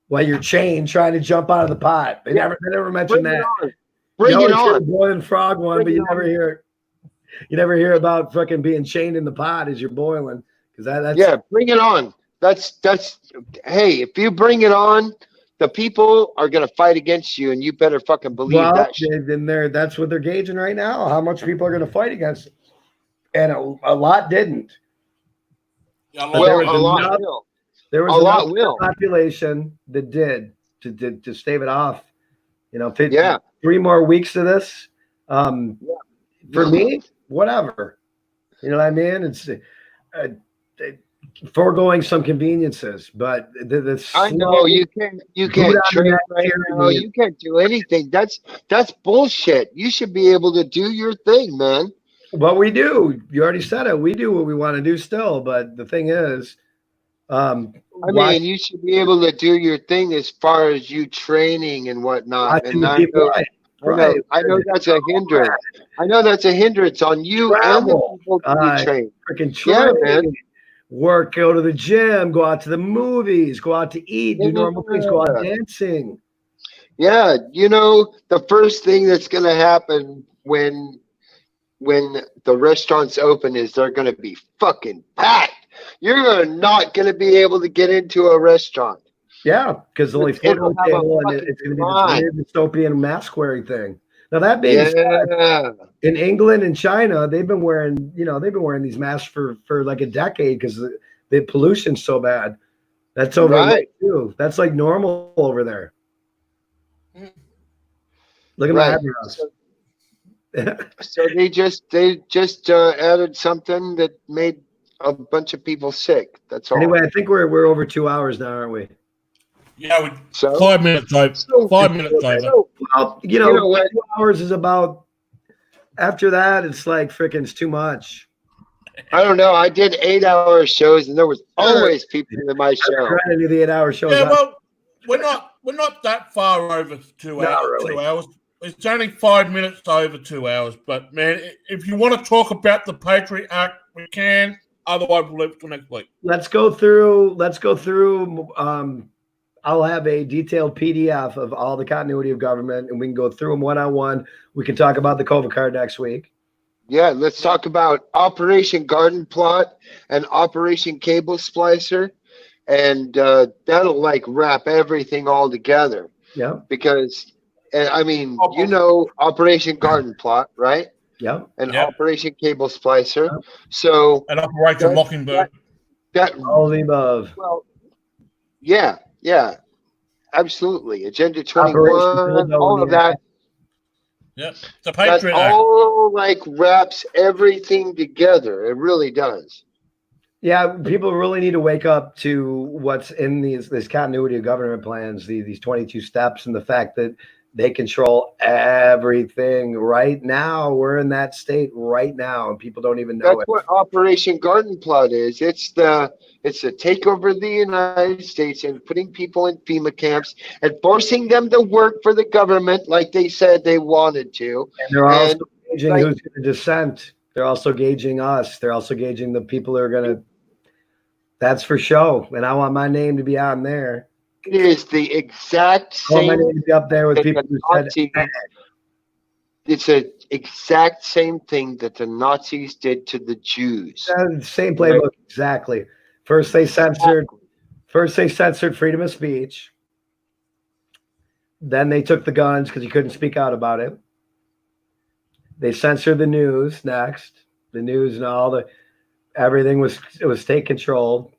S3: while you're chained trying to jump out of the pot. They never mention that.
S2: Bring it on.
S3: Boiling frog one, but you never hear. You never hear about fucking being chained in the pot as you're boiling, because that's
S2: bring it on. That's hey, if you bring it on, the people are gonna fight against you, and you better fucking believe that shit.
S3: That's what they're gauging right now. How much people are gonna fight against it, and a lot didn't.
S1: Yeah,
S3: there was enough population that did to stave it off. You know, 3 more weeks of this. For me, whatever. You know what I mean? It's foregoing some conveniences, but
S2: I know you can't train right now. You can't do anything. That's bullshit. You should be able to do your thing, man.
S3: Well, we do. You already said it. We do what we want to do still, but the thing is,
S2: mean, you should be able to do your thing as far as you training and whatnot. And I know that's a hindrance. I know that's a hindrance on you and the people that you train.
S3: Freaking train, man. Work, go to the gym, go out to the movies, go out to eat, do normal things, go out dancing.
S2: Yeah, you know, the first thing that's going to happen when the restaurants open is they're going to be fucking packed. You're not going to be able to get into a restaurant.
S3: Yeah, because only 4 table and it's going to be this weird dystopian mask wearing thing. Now that being said, in England and China, they've been wearing these masks for like a decade because the pollution's so bad. That's over there too. That's like normal over there. Look at my eyebrows.
S2: So they just added something that made a bunch of people sick. That's all.
S3: Anyway, I think we're over 2 hours now, aren't we?
S1: Yeah,
S2: so
S1: 5 minutes over.
S2: so,
S1: 5 minutes over.
S2: so,
S3: Well,
S2: what?
S3: 2 hours is about. After that, it's like freaking it's too much.
S2: I don't know. I did 8-hour shows, and there was always people in my show.
S3: I'm trying to do the 8-hour shows.
S1: Yeah, well, we're not that far over 2 hours.
S3: Really.
S1: 2 hours. It's only 5 minutes over 2 hours. But man, if you want to talk about the Patriot Act, we can. Otherwise, we'll leave it till next week.
S3: Let's go through. I'll have a detailed PDF of all the continuity of government, and we can go through them one-on-one. We can talk about the COVID card next week.
S2: Yeah, let's talk about Operation Garden Plot and Operation Cable Splicer, and that'll like wrap everything all together.
S3: Yeah.
S2: Because, I mean, Operation Garden Plot, right?
S3: Yeah.
S2: And Operation Cable Splicer. Yeah. So
S1: and Operation Mockingbird.
S2: That
S3: all the above.
S2: Well, yeah, absolutely. Agenda 21, all of that.
S1: Yeah, the Patriot
S2: Act. All like wraps everything together. It really does.
S3: Yeah, people really need to wake up to what's in these continuity of government plans, these 22 steps, and the fact that they control everything right now. We're in that state right now, and people don't even know
S2: That's what Operation Garden Plot is. It's the takeover of the United States and putting people in FEMA camps and forcing them to work for the government like they said they wanted to.
S3: And they're also gauging who's going to dissent. They're also gauging us. They're also gauging the people who are going to. That's for show, and I want my name to be on there.
S2: It is the exact same.
S3: I want my name to be up there with people who said.
S2: It's an exact same thing that the Nazis did to the Jews.
S3: Same playbook, exactly. First they censored freedom of speech. Then they took the guns because you couldn't speak out about it. They censored the news next. The news and everything was state controlled.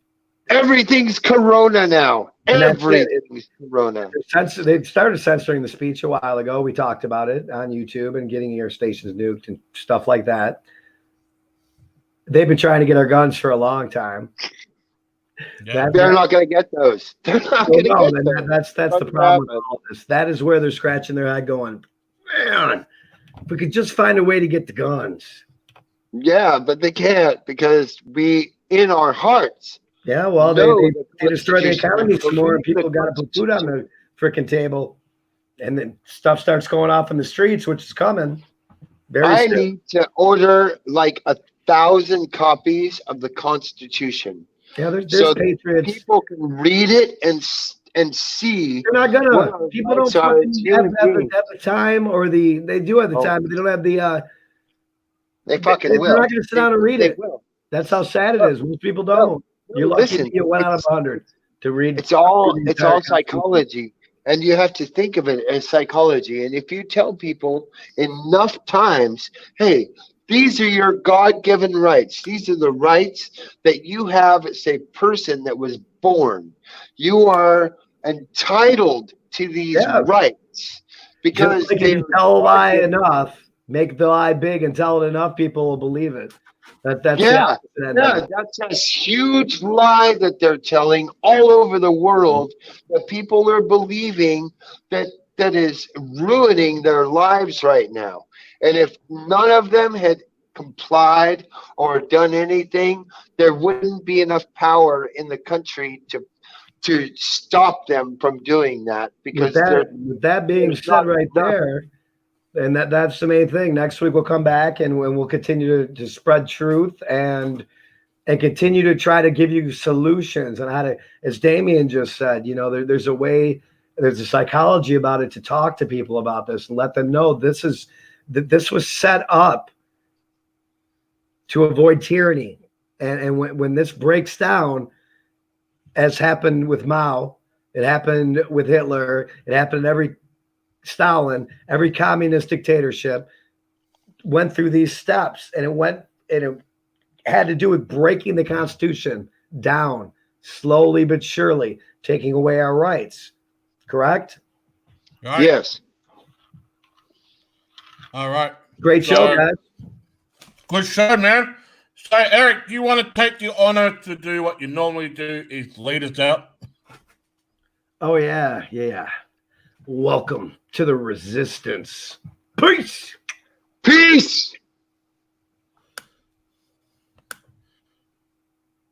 S2: Everything's Corona now. Everything's Corona.
S3: They started censoring the speech a while ago. We talked about it on YouTube and getting your stations nuked and stuff like that. They've been trying to get our guns for a long time.
S2: Yeah. They're not going to get those. They're not going to get those.
S3: That's the problem with all this. That is where they're scratching their head going, man, if we could just find a way to get the guns.
S2: Yeah, but they can't because in our hearts.
S3: Yeah, well, they destroy the economy some more, and people got to put food on the freaking table, and then stuff starts going off in the streets, which is coming.
S2: I need to order like 1,000 copies of the Constitution.
S3: Yeah, there's
S2: so
S3: patriots.
S2: People can read it and see.
S3: They're not gonna. People don't have the time, or they do have the time, but they don't have the.
S2: They fucking will.
S3: They're not going to sit down and read it. That's how sad it is. Most people don't. You're lucky to get 1 out of 100 to read.
S2: It's all psychology, and you have to think of it as psychology. And if you tell people enough times, hey, these are your God-given rights. These are the rights that you have as a person that was born. You are entitled to these rights because
S3: if you tell a lie enough, make the lie big and tell it enough, people will believe it. That's
S2: a huge lie that they're telling all over the world that people are believing that is ruining their lives right now. And if none of them had complied or done anything, there wouldn't be enough power in the country to stop them from doing that. Because
S3: with that being said right there, and that's the main thing. Next week we'll come back and we'll continue to spread truth and continue to try to give you solutions on how to, as Damien just said, there's a way, there's a psychology about it to talk to people about this and let them know this was set up to avoid tyranny. And when this breaks down, as happened with Mao, it happened with Hitler, it happened in every Stalin, every communist dictatorship went through these steps, and it had to do with breaking the Constitution down slowly but surely, taking away our rights. Correct?
S1: Right.
S2: Yes.
S1: All right.
S3: Great show, guys.
S1: Good show, man. So, Eric, do you want to take the honor to do what you normally do, is lead us out?
S3: Oh, yeah. Yeah. Welcome to the resistance. Peace.
S2: Peace.